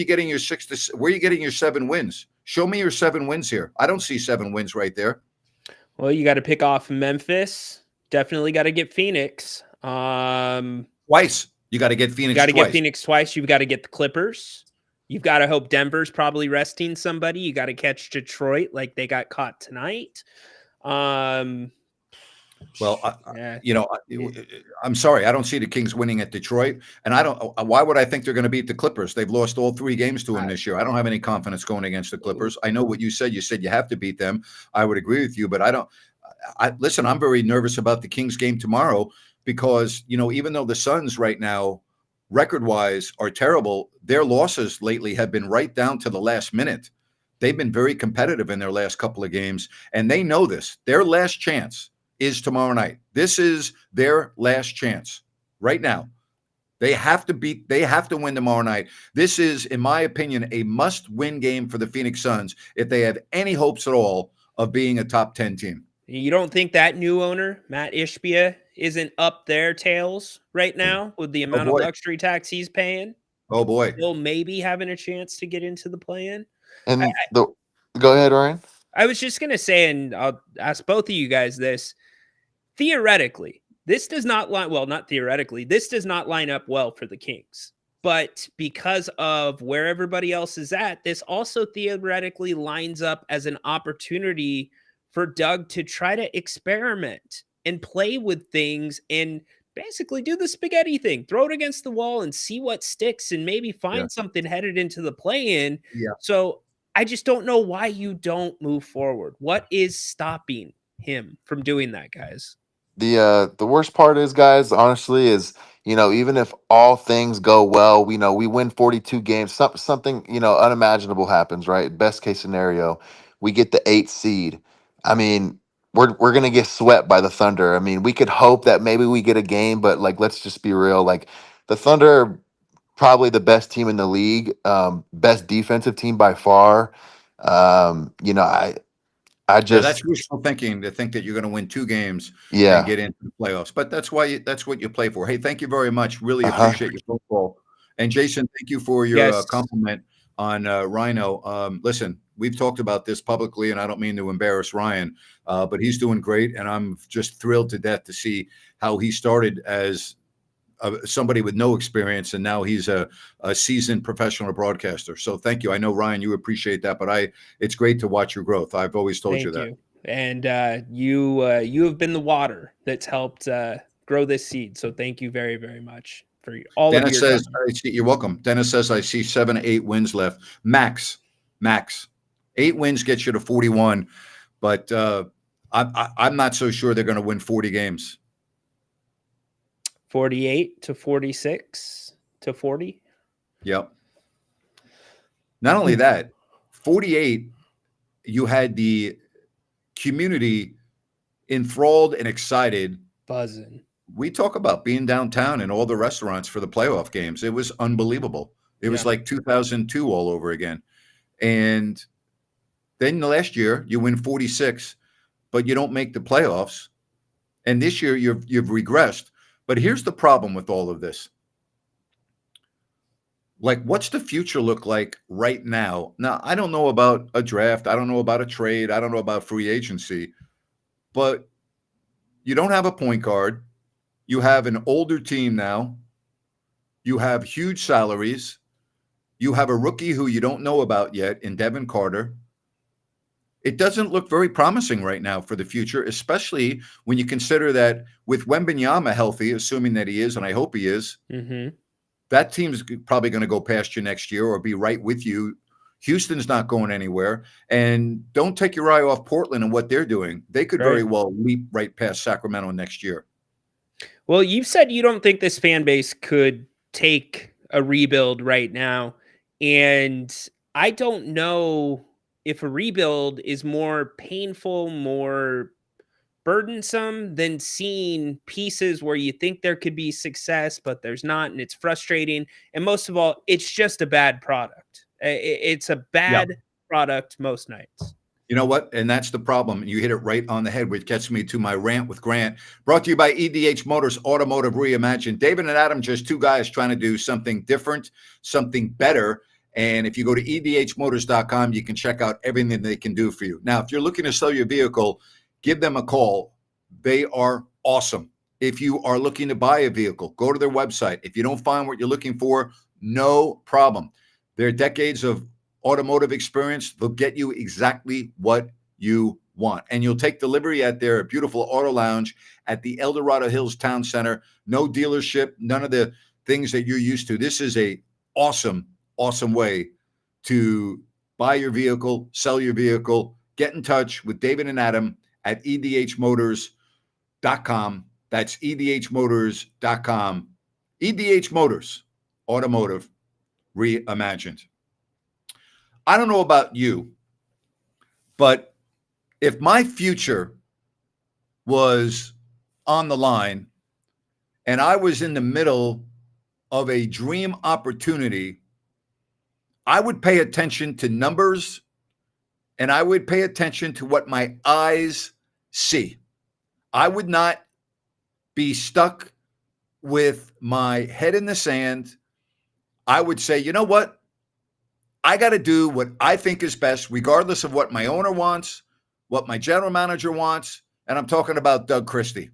[SPEAKER 1] getting your 7 wins? Show me your 7 wins here. I don't see 7 wins right there.
[SPEAKER 2] Well, you got to pick off Memphis. Definitely got to get Phoenix.
[SPEAKER 1] Twice. You got to get Phoenix
[SPEAKER 2] twice.
[SPEAKER 1] Get
[SPEAKER 2] Phoenix twice. You've got to get the Clippers. You've got to hope Denver's probably resting somebody. You got to catch Detroit like they got caught tonight.
[SPEAKER 1] Well, I'm sorry. I don't see the Kings winning at Detroit. And why would I think they're going to beat the Clippers? They've lost all 3 games to them this year. I don't have any confidence going against the Clippers. I know what you said. You said you have to beat them. I would agree with you, but listen, I'm very nervous about the Kings game tomorrow because, even though the Suns right now, record-wise, are terrible, their losses lately have been right down to the last minute. They've been very competitive in their last couple of games, and they know this. Their last chance is tomorrow night. This is their last chance right now. They have to win tomorrow night. This is, in my opinion, a must-win game for the Phoenix Suns if they have any hopes at all of being a top 10 team.
[SPEAKER 2] You don't think that new owner, Matt Ishbia, isn't up their tails right now with the amount of luxury tax he's paying?
[SPEAKER 1] Oh, boy.
[SPEAKER 2] Still maybe having a chance to get into the play-in?
[SPEAKER 7] And go ahead, Ryan.
[SPEAKER 2] I was just going to say, and I'll ask both of you guys this. Theoretically, this does not not theoretically, this does not line up well for the Kings. But because of where everybody else is at, this also theoretically lines up as an opportunity for Doug to try to experiment and play with things and basically do the spaghetti thing, throw it against the wall and see what sticks and maybe find something headed into the play-in.
[SPEAKER 1] Yeah.
[SPEAKER 2] So I just don't know why you don't move forward. What is stopping him from doing that, guys?
[SPEAKER 7] The worst part is, guys, honestly, is even if all things go well, we win 42 games, something unimaginable happens, right? Best case scenario, we get the 8th seed. I mean, we're gonna get swept by the Thunder. I mean, we could hope that maybe we get a game, but let's just be real. The Thunder are probably the best team in the league, best defensive team by far. I just
[SPEAKER 1] that's wishful thinking to think that you're going to win 2 games
[SPEAKER 7] yeah.
[SPEAKER 1] and get into the playoffs. But that's what you play for. Hey, thank you very much. Really appreciate your phone call. And Jason, thank you for your compliment on Ryno. Listen, we've talked about this publicly, and I don't mean to embarrass Ryan, but he's doing great, and I'm just thrilled to death to see how he started as somebody with no experience, and now he's a seasoned professional broadcaster. So thank you. I know, Ryan, you appreciate that, but it's great to watch your growth. I've always told you that.
[SPEAKER 2] And you have been the water that's helped grow this seed. So thank you very, very much for all
[SPEAKER 1] Dennis
[SPEAKER 2] of your
[SPEAKER 1] says, you're welcome. Dennis says, I see 7 to 8 wins left. Max. 8 wins gets you to 41, but I'm not so sure they're going to win 40 games.
[SPEAKER 2] 48 to 46 to 40.
[SPEAKER 1] Yep. Not only that, 48, you had the community enthralled and excited.
[SPEAKER 2] Buzzing.
[SPEAKER 1] We talk about being downtown in all the restaurants for the playoff games. It was unbelievable. It was like 2002 all over again. And then the last year you win 46, but you don't make the playoffs. And this year you've regressed. But here's the problem with all of this. What's the future look like right now? Now, I don't know about a draft. I don't know about a trade. I don't know about free agency. But you don't have a point guard. You have an older team now. You have huge salaries. You have a rookie who you don't know about yet in Devin Carter. It doesn't look very promising right now for the future, especially when you consider that with Wembanyama healthy, assuming that he is, and I hope he is, that team's probably going to go past you next year or be right with you. Houston's not going anywhere. And don't take your eye off Portland and what they're doing. They could very well leap right past Sacramento next year.
[SPEAKER 2] Well, you've said you don't think this fan base could take a rebuild right now. And I don't know if a rebuild is more painful, more burdensome than seeing pieces where you think there could be success, but there's not, and it's frustrating. And most of all, it's just a bad product. It's a bad product most nights.
[SPEAKER 1] You know what? And that's the problem. You hit it right on the head, which gets me to my rant with Grant. Brought to you by EDH Motors, Automotive Reimagined. David and Adam, just two guys trying to do something different, something better. And if you go to edhmotors.com, you can check out everything they can do for you. Now, if you're looking to sell your vehicle, give them a call. They are awesome. If you are looking to buy a vehicle, go to their website. If you don't find what you're looking for, no problem. Their decades of automotive experience, they'll get you exactly what you want. And you'll take delivery at their beautiful auto lounge at the El Dorado Hills Town Center. No dealership, none of the things that you're used to. This is a awesome way to buy your vehicle, sell your vehicle. Get in touch with David and Adam at edhmotors.com. That's edhmotors.com. EDH Motors, Automotive Reimagined. I don't know about you, but if my future was on the line and I was in the middle of a dream opportunity, I would pay attention to numbers and I would pay attention to what my eyes see. I would not be stuck with my head in the sand. I would say, you know what? I got to do what I think is best, regardless of what my owner wants, what my general manager wants. And I'm talking about Doug Christie.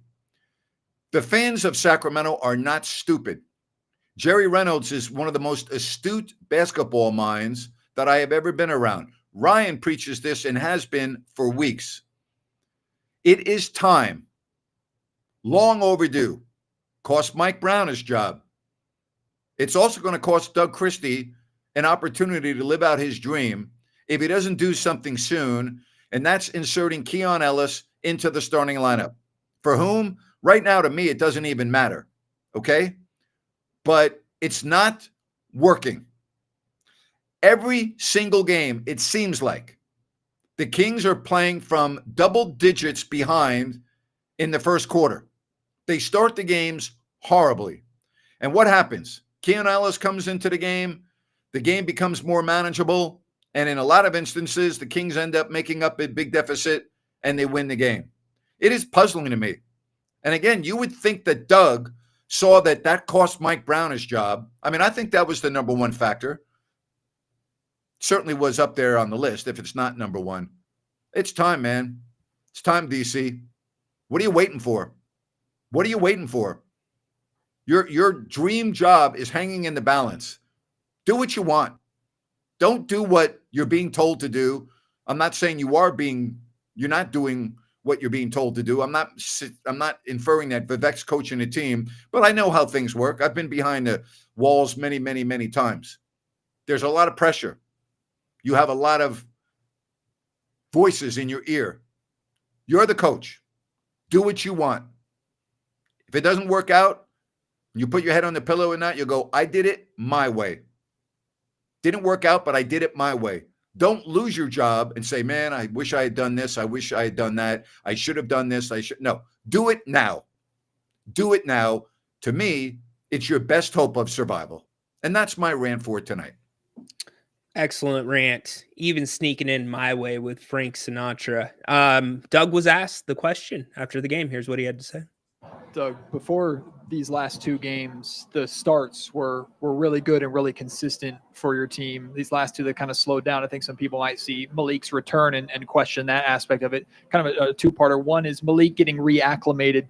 [SPEAKER 1] The fans of Sacramento are not stupid. Jerry Reynolds is one of the most astute basketball minds that I have ever been around. Ryan preaches this and has been for weeks. It is time, long overdue, cost Mike Brown his job. It's also going to cost Doug Christie an opportunity to live out his dream if he doesn't do something soon, and that's inserting Keon Ellis into the starting lineup. For whom? Right now, to me, it doesn't even matter, okay? But it's not working. Every single game, it seems like, the Kings are playing from double digits behind in the first quarter. They start the games horribly. And what happens? Keon Ellis comes into the game becomes more manageable, and in a lot of instances, the Kings end up making up a big deficit, and they win the game. It is puzzling to me. And again, you would think that Doug saw that cost Mike Brown his job. I mean, I think that was the number one factor. Certainly was up there on the list, if it's not number one. It's time, man. It's time, DC. What are you waiting for? What are you waiting for? Your dream job is hanging in the balance. Do what you want. Don't do what you're being told to do. I'm not saying you're not doing what you're being told to do. I'm not inferring that Vivek's coaching a team, but I know how things work. I've been behind the walls many, many, many times. There's a lot of pressure. You have a lot of voices in your ear. You're the coach. Do what you want. If it doesn't work out, you put your head on the pillow at night, you'll go, I did it my way. Didn't work out, but I did it my way. Don't lose your job and say, man, I wish I had done this. I wish I had done that. I should have done this. No, do it now. Do it now. To me, it's your best hope of survival. And that's my rant for tonight.
[SPEAKER 2] Excellent rant. Even sneaking in my way with Frank Sinatra. Doug was asked the question after the game. Here's what he had to say.
[SPEAKER 8] Doug, before these last two games, the starts were really good and really consistent for your team. These last two that kind of slowed down. I think some people might see Malik's return and question that aspect of it. Kind of a two-parter. One is Malik getting reacclimated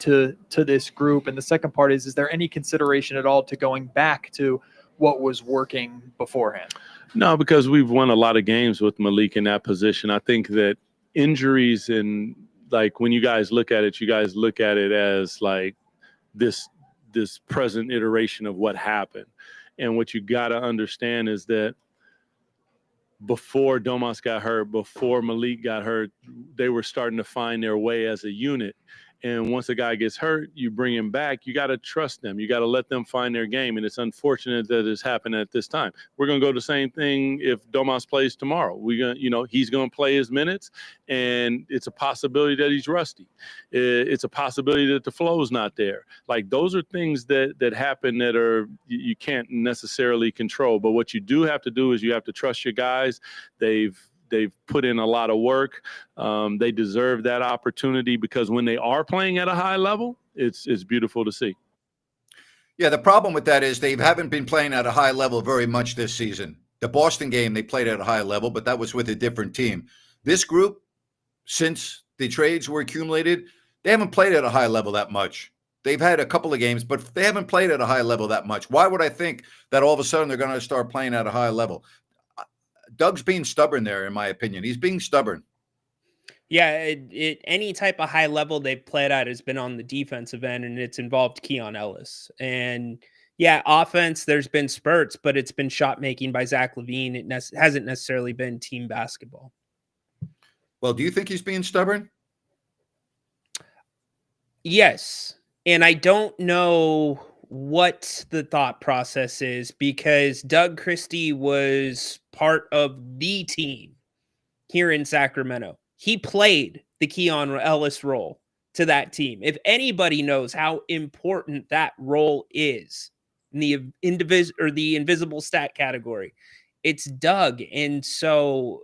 [SPEAKER 8] to this group, and the second part is there any consideration at all to going back to what was working beforehand?
[SPEAKER 9] No, because we've won a lot of games with Malik in that position. I think that injuries and like when you guys look at it as like this present iteration of what happened. And what you got to understand is that before Domas got hurt, before Malik got hurt, they were starting to find their way as a unit. And once a guy gets hurt, you bring him back. You got to trust them. You got to let them find their game. And it's unfortunate that it's happened at this time. We're going to go the same thing if Domas plays tomorrow. He's going to play his minutes, and it's a possibility that he's rusty. It's a possibility that the flow's not there. Like, those are things that happen that are you can't necessarily control. But what you do have to do is you have to trust your guys. They've put in a lot of work. They deserve that opportunity, because when they are playing at a high level, it's beautiful to see.
[SPEAKER 1] Yeah, the problem with that is they haven't been playing at a high level very much this season. The Boston game, they played at a high level, but that was with a different team. This group, since the trades were accumulated, they haven't played at a high level that much. They've had a couple of games, but they haven't played at a high level that much. Why would I think that all of a sudden they're going to start playing at a high level? Doug's being stubborn there, in my opinion. He's being stubborn.
[SPEAKER 2] Yeah, any type of high level they've played at has been on the defensive end, and it's involved Keon Ellis. And yeah, offense, there's been spurts, but it's been shot making by Zach LaVine. It hasn't necessarily been team basketball.
[SPEAKER 1] Well, do you think he's being stubborn?
[SPEAKER 2] Yes. And I don't know what the thought process is, because Doug Christie was part of the team here in Sacramento. He played the Keon Ellis role to that team. If anybody knows how important that role is in the invisible stat category, it's Doug. And so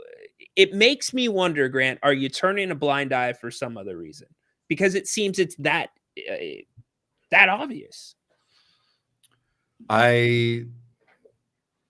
[SPEAKER 2] it makes me wonder, Grant, are you turning a blind eye for some other reason? Because it seems it's that obvious.
[SPEAKER 1] I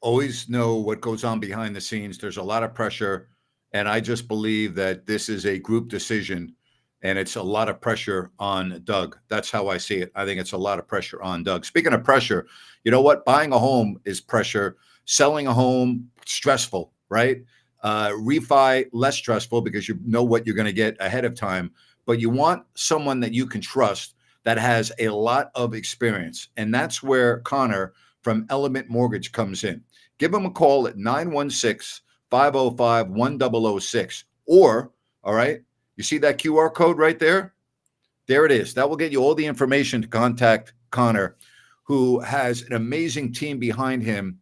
[SPEAKER 1] always know what goes on behind the scenes. There's a lot of pressure, and I just believe that this is a group decision, and it's a lot of pressure on Doug. That's how I see it. I think it's a lot of pressure on Doug. Speaking of pressure, you know what? Buying a home is pressure. Selling a home, stressful, right? Refi, less stressful, because you know what you're going to get ahead of time. But you want someone that you can trust, that has a lot of experience. And that's where Connor from Element Mortgage comes in. Give him a call at 916-505-1006. Or, all right, you see that QR code right there? There it is. That will get you all the information to contact Connor, who has an amazing team behind him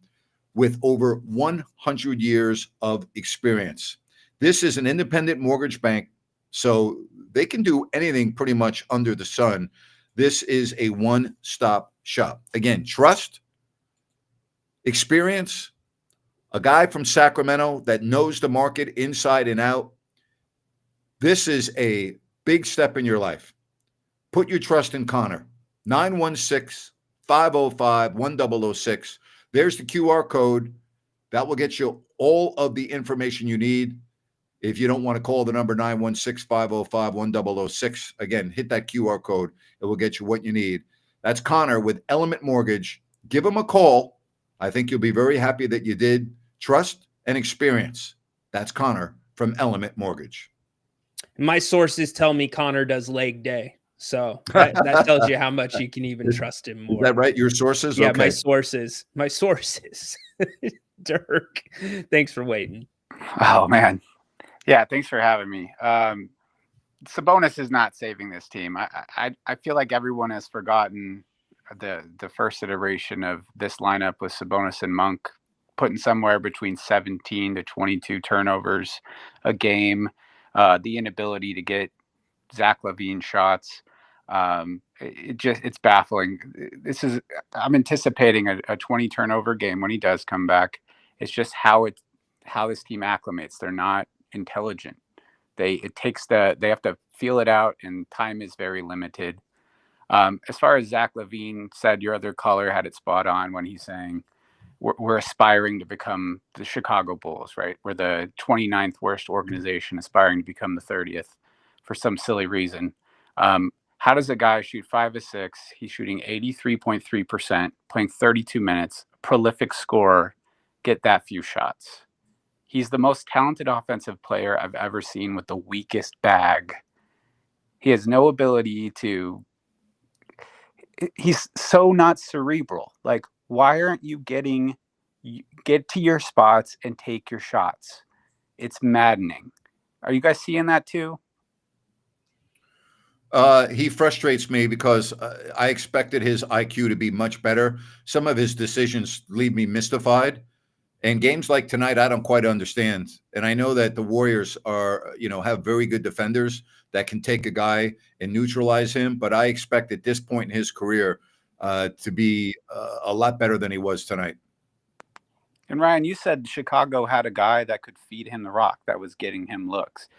[SPEAKER 1] with over 100 years of experience. This is an independent mortgage bank, so they can do anything pretty much under the sun. This is a one-stop shop. Again, trust, experience, a guy from Sacramento that knows the market inside and out. This is a big step in your life. Put your trust in Connor. 916-505-1006. There's the QR code. That will get you all of the information you need. If you don't want to call the number 916-505-1006, again, hit that QR code. It will get you what you need. That's Connor with Element Mortgage. Give him a call. I think you'll be very happy that you did. Trust and experience. That's Connor from Element Mortgage.
[SPEAKER 2] My sources tell me Connor does leg day. So that tells you how much you can even trust him more.
[SPEAKER 1] Is that right? Your sources?
[SPEAKER 2] Yeah,
[SPEAKER 1] okay.
[SPEAKER 2] My sources. Dirk, thanks for waiting.
[SPEAKER 10] Oh, man. Yeah, thanks for having me. Sabonis is not saving this team. I feel like everyone has forgotten the first iteration of this lineup with Sabonis and Monk putting somewhere between 17 to 22 turnovers a game. The inability to get Zach LaVine shots. It's baffling. I'm anticipating a 20 turnover game when he does come back. It's just how this team acclimates. They're not intelligent. They have to feel it out, and time is very limited. As far as Zach LaVine said, your other caller had it spot on when he's saying we're aspiring to become the Chicago Bulls, right? We're the 29th worst organization aspiring to become the 30th for some silly reason. How does a guy shoot 5 of 6? He's shooting 83.3%, playing 32 minutes, prolific scorer, get that few shots. He's the most talented offensive player I've ever seen with the weakest bag. He has no ability to... He's so not cerebral. Like, why aren't you get to your spots and take your shots? It's maddening. Are you guys seeing that too?
[SPEAKER 1] He frustrates me because I expected his IQ to be much better. Some of his decisions leave me mystified. And games like tonight, I don't quite understand. And I know that the Warriors are, have very good defenders that can take a guy and neutralize him. But I expect at this point in his career to be a lot better than he was tonight.
[SPEAKER 10] And Ryan, you said Chicago had a guy that could feed him the rock, that was getting him looks.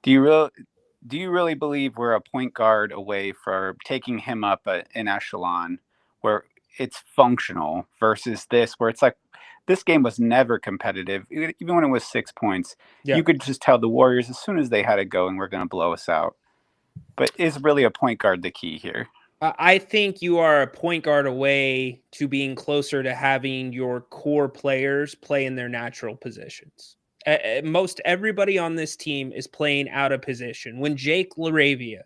[SPEAKER 10] Do you really believe we're a point guard away for taking him up an echelon where it's functional versus this, where it's like this game was never competitive, even when it was 6 points.
[SPEAKER 2] Yeah.
[SPEAKER 10] You could just tell the Warriors as soon as they had it going, we're going to blow us out. But is really a point guard the key here?
[SPEAKER 2] I think you are a point guard away to being closer to having your core players play in their natural positions. Most everybody on this team is playing out of position. When Jake LaRavia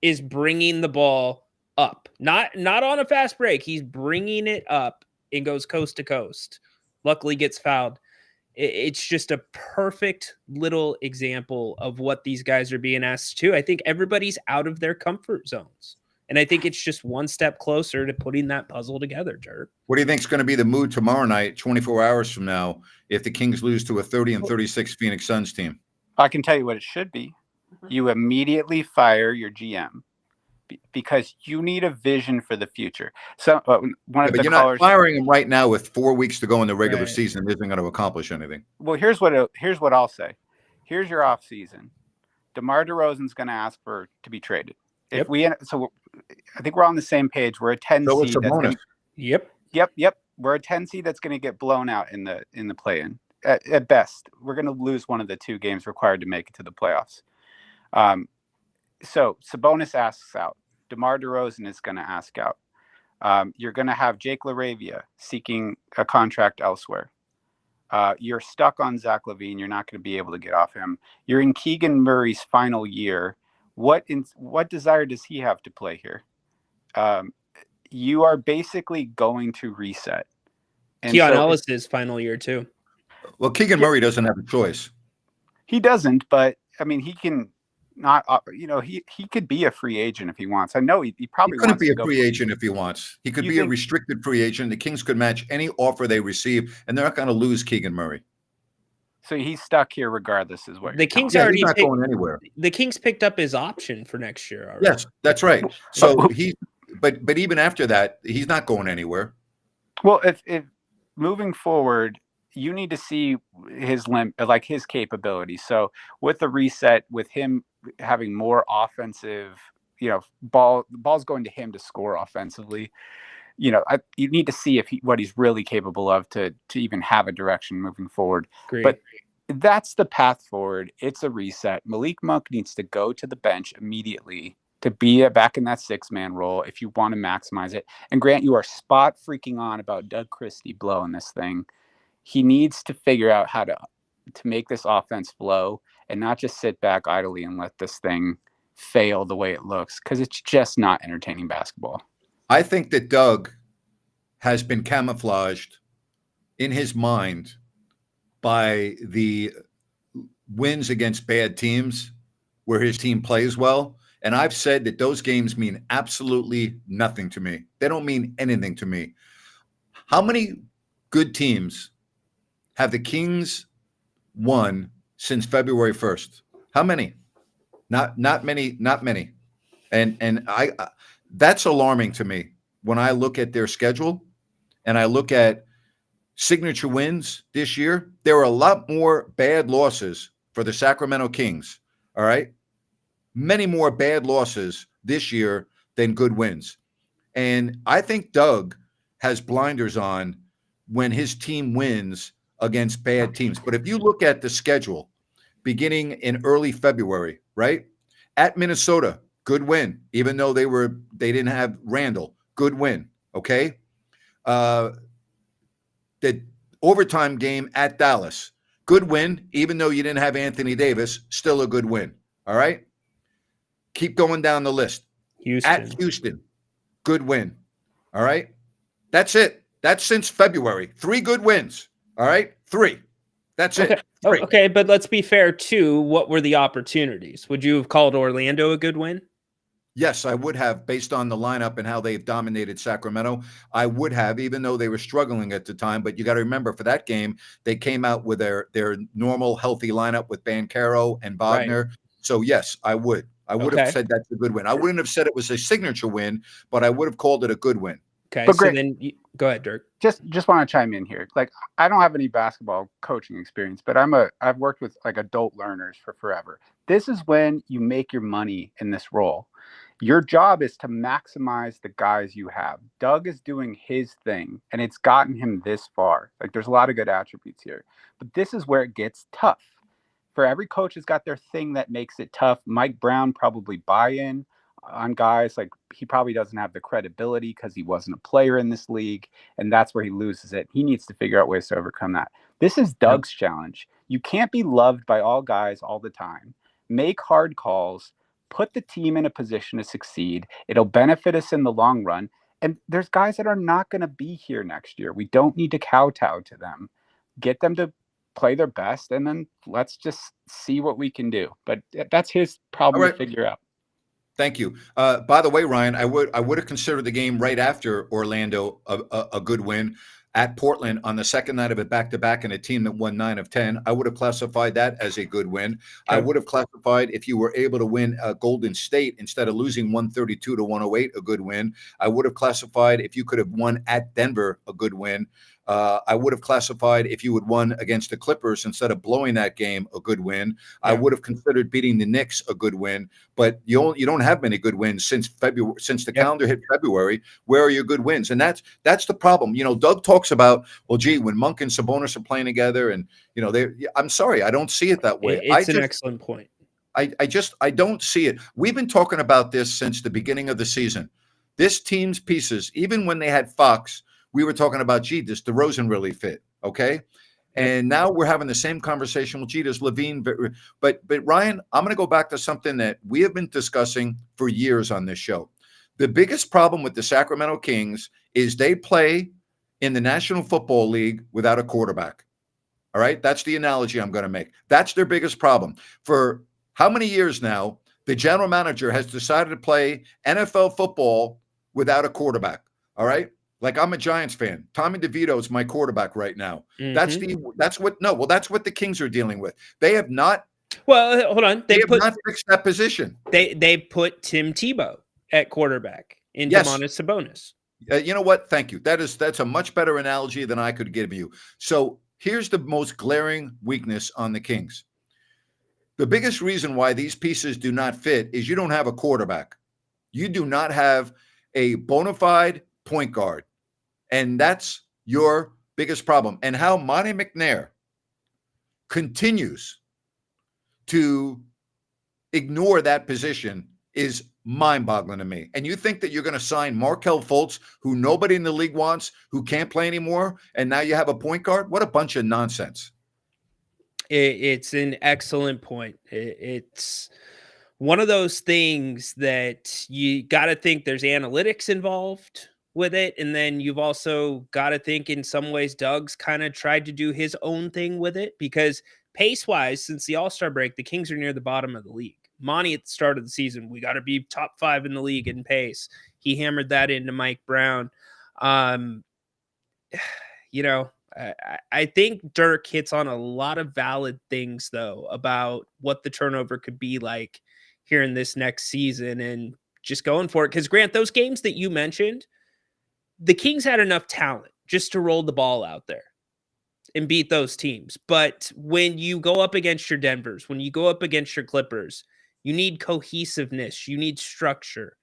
[SPEAKER 2] is bringing the ball up, not on a fast break, he's bringing it up and goes coast to coast. Luckily gets fouled. It's just a perfect little example of what these guys are being asked to. I think everybody's out of their comfort zones. And I think it's just one step closer to putting that puzzle together, Dirk.
[SPEAKER 1] What do you think is going to be the mood tomorrow night, 24 hours from now, if the Kings lose to a 30-36 Phoenix Suns team?
[SPEAKER 10] I can tell you what it should be. You immediately fire your GM because you need a vision for the future. So one of the
[SPEAKER 1] you're
[SPEAKER 10] callers,
[SPEAKER 1] not firing him right now with 4 weeks to go in the regular season isn't going to accomplish anything.
[SPEAKER 10] well, here's what I'll say. Here's your off season. DeMar DeRozan's going to ask to be traded. If so I think we're on the same page. We're a 10
[SPEAKER 1] So
[SPEAKER 10] seed. Yep. We're a 10 seed that's going to get blown out in the play-in. At best, we're going to lose one of the 2 games required to make it to the playoffs. So Sabonis asks out. DeMar DeRozan is going to ask out. You're going to have Jake LaRavia seeking a contract elsewhere. You're stuck on Zach LaVine. You're not going to be able to get off him. You're in Keegan Murray's final year. What desire does he have to play here? You are basically going to reset. And
[SPEAKER 2] Keon Ellis's final year too.
[SPEAKER 1] Well, Keegan Murray doesn't have a choice.
[SPEAKER 10] He doesn't, but I mean, he can not. He could be a free agent if he wants. I know he probably
[SPEAKER 1] couldn't
[SPEAKER 10] wants
[SPEAKER 1] be
[SPEAKER 10] to
[SPEAKER 1] a
[SPEAKER 10] go
[SPEAKER 1] free agent if he wants. He could be a restricted free agent. The Kings could match any offer they receive, and they're not going to lose Keegan Murray.
[SPEAKER 10] So he's stuck here regardless, is what
[SPEAKER 2] the Kings
[SPEAKER 1] he's not going anywhere.
[SPEAKER 2] The Kings picked up his option for next year already.
[SPEAKER 1] Yes, that's right. So but even after that, he's not going anywhere.
[SPEAKER 10] Well, if moving forward, you need to see his his capabilities. So with the reset, with him having more offensive, balls going to him to score offensively, you need to see what he's really capable of to even have a direction moving forward.
[SPEAKER 2] Great.
[SPEAKER 10] But that's the path forward. It's a reset. Malik Monk needs to go to the bench immediately to be back in that 6-man role if you want to maximize it. And Grant, you are spot freaking on about Doug Christie blowing this thing. He needs to figure out how to make this offense flow and not just sit back idly and let this thing fail the way it looks, because it's just not entertaining basketball.
[SPEAKER 1] I think that Doug has been camouflaged in his mind by the wins against bad teams where his team plays well. And I've said that those games mean absolutely nothing to me. They don't mean anything to me. How many good teams have the Kings won since February 1st? How many? Not many. And I that's alarming to me when I look at their schedule and I look at signature wins this year. There are a lot more bad losses for the Sacramento Kings. All right. Many more bad losses this year than good wins. And I think Doug has blinders on when his team wins against bad teams. But if you look at the schedule beginning in early February, right? At Minnesota, good win, even though they didn't have Randall, good win. Okay. The overtime game at Dallas, good win, even though you didn't have Anthony Davis, still a good win. All right. Keep going down the list. At Houston, good win. All right. That's it. That's since February. 3 good wins. All right. 3. That's it.
[SPEAKER 2] Oh,
[SPEAKER 8] Great.
[SPEAKER 2] okay, but let's be fair too. What were the opportunities? Would you have called Orlando a good win?
[SPEAKER 1] Yes, I would have, based on the lineup and how they've dominated Sacramento. I would have, even though they were struggling at the time. But you got to remember, for that game, they came out with their normal, healthy lineup with Bancaro and
[SPEAKER 2] Right.
[SPEAKER 1] Wagner. So yes, I would. I would have
[SPEAKER 2] Okay.
[SPEAKER 1] said that's a good win. I wouldn't have said it was a signature win, but I would have called it a good win.
[SPEAKER 2] Okay,
[SPEAKER 10] But
[SPEAKER 2] so
[SPEAKER 10] great.
[SPEAKER 2] then go ahead, Dirk.
[SPEAKER 10] Just want to chime in here. Like, I don't have any basketball coaching experience, but I've worked with like adult learners for forever. This is when you make your money in this role. Your job is to maximize the guys you have. Doug is doing his thing, and it's gotten him this far. Like, there's a lot of good attributes here, but this is where it gets tough. For every coach has got their thing that makes it tough. Mike Brown probably buy in on guys. Like, he probably doesn't have the credibility because he wasn't a player in this league, and that's where he loses it. He needs to figure out ways to overcome that. This is Doug's challenge. You can't be loved by all guys all the time. Make hard calls. Put the team in a position to succeed. It'll benefit us in the long run. And there's guys that are not going to be here next year. We don't need to kowtow to them. Get them to play their best, and then let's just see what we can do. But that's his problem to figure out.
[SPEAKER 1] Thank you. By the way, Ryan, I would have considered the game right after Orlando a good win at Portland on the second night of a back-to-back, and a team that won 9 of 10. I would have classified that as a good win. Okay. I would have classified, if you were able to win Golden State instead of losing 132 to 108, a good win. I would have classified, if you could have won at Denver, a good win. I would have classified, if you had won against the Clippers instead of blowing that game, a good win. Yeah. I would have considered beating the Knicks a good win. But you don't have many good wins since February, since the calendar hit February. Where are your good wins? And that's the problem. Doug talks about, well, gee, when Monk and Sabonis are playing together, and I'm sorry, I don't see it that way.
[SPEAKER 2] It's an excellent point.
[SPEAKER 1] I don't see it. We've been talking about this since the beginning of the season. This team's pieces, even when they had Fox, we were talking about, gee, does DeRozan really fit? Okay. And now we're having the same conversation. Well, gee, does Levine, but Ryan, I'm going to go back to something that we have been discussing for years on this show. The biggest problem with the Sacramento Kings is they play in the National Football League without a quarterback. All right. That's the analogy I'm going to make. That's their biggest problem. For how many years now, the general manager has decided to play NFL football without a quarterback. All right. Like, I'm a Giants fan. Tommy DeVito is my quarterback right now. Mm-hmm. That's what the Kings are dealing with. They have not.
[SPEAKER 2] Well, hold on.
[SPEAKER 1] They have not fixed that position.
[SPEAKER 2] They put Tim Tebow at quarterback in Domantas Sabonis.
[SPEAKER 1] You know what? Thank you. That's a much better analogy than I could give you. So here's the most glaring weakness on the Kings. The biggest reason why these pieces do not fit is you don't have a quarterback. You do not have a bona fide point guard. And that's your biggest problem. And how Monty McNair continues to ignore that position is mind-boggling to me. And you think that you're going to sign Markelle Fultz, who nobody in the league wants, who can't play anymore, and now you have a point guard? What a bunch of nonsense.
[SPEAKER 2] It's an excellent point. It's one of those things that you got to think there's analytics involved with it. And then you've also got to think, in some ways, Doug's kind of tried to do his own thing with it, because pace-wise, since the All-Star break, the Kings are near the bottom of the league. Monty, at the start of the season, we got to be top 5 in the league in pace. He hammered that into Mike Brown. I think Dirk hits on a lot of valid things, though, about what the turnover could be like here in this next season, and just going for it. Because, Grant, those games that you mentioned, the Kings had enough talent just to roll the ball out there and beat those teams. But when you go up against your Denvers, when you go up against your Clippers, you need cohesiveness. You need structure.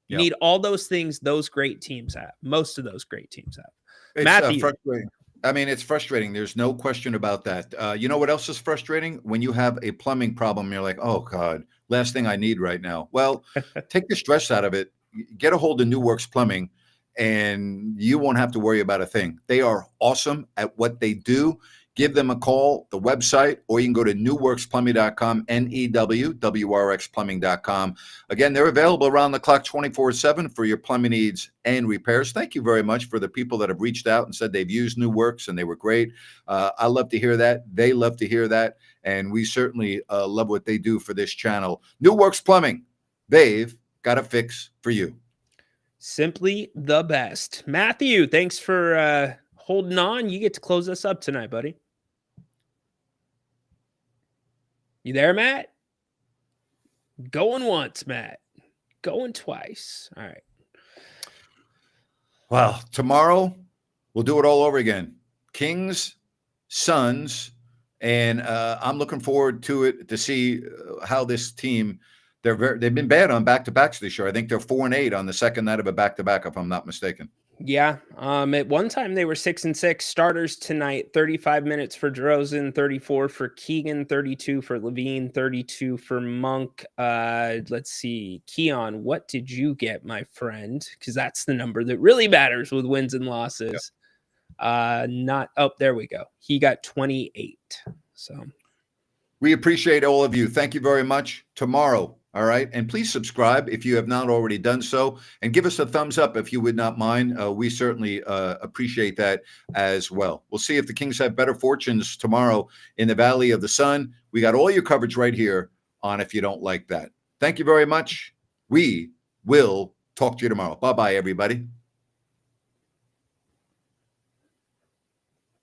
[SPEAKER 2] You need all those things those great teams have. Most of those great teams have.
[SPEAKER 1] It's
[SPEAKER 2] Matthew.
[SPEAKER 1] Frustrating. I mean, it's frustrating. There's no question about that. You know what else is frustrating? When you have a plumbing problem, you're like, oh, God, last thing I need right now. Well, take the stress out of it. Get a hold of New Works Plumbing, and you won't have to worry about a thing. They are awesome at what they do. give them a call, the website, or you can go to newworksplumbing.com, NEWWRXplumbing.com. Again, they're available around the clock 24/7 for your plumbing needs and repairs. Thank you very much for the people that have reached out and said they've used New Works and they were great. I love to hear that. They love to hear that. And we certainly love what they do for this channel. New Works Plumbing, they've got a fix for you.
[SPEAKER 2] Simply the best. Matthew, thanks for holding on. You get to close us up tonight, buddy. You there, Matt? Going once, Matt. Going twice. All right.
[SPEAKER 1] Wow. Tomorrow, we'll do it all over again. Kings, Suns, and I'm looking forward to it to see how this team, they've been bad on back-to-backs this year. I think they're 4-8 on the second night of a back-to-back, if I'm not mistaken.
[SPEAKER 2] Yeah. At one time they were 6-6. Starters tonight, 35 minutes for DeRozan, 34 for Keegan, 32 for Levine, 32 for Monk. Let's see. Keon, what did you get, my friend? Because that's the number that really matters with wins and losses. Yep. There we go. He got 28. So
[SPEAKER 1] we appreciate all of you. Thank you very much. Tomorrow. All right. And please subscribe if you have not already done so, and give us a thumbs up if you would not mind. We certainly appreciate that as well. We'll see if the Kings have better fortunes tomorrow in the Valley of the Sun. We got all your coverage right here on If You Don't Like That. Thank you very much. We will talk to you tomorrow. Bye-bye, everybody.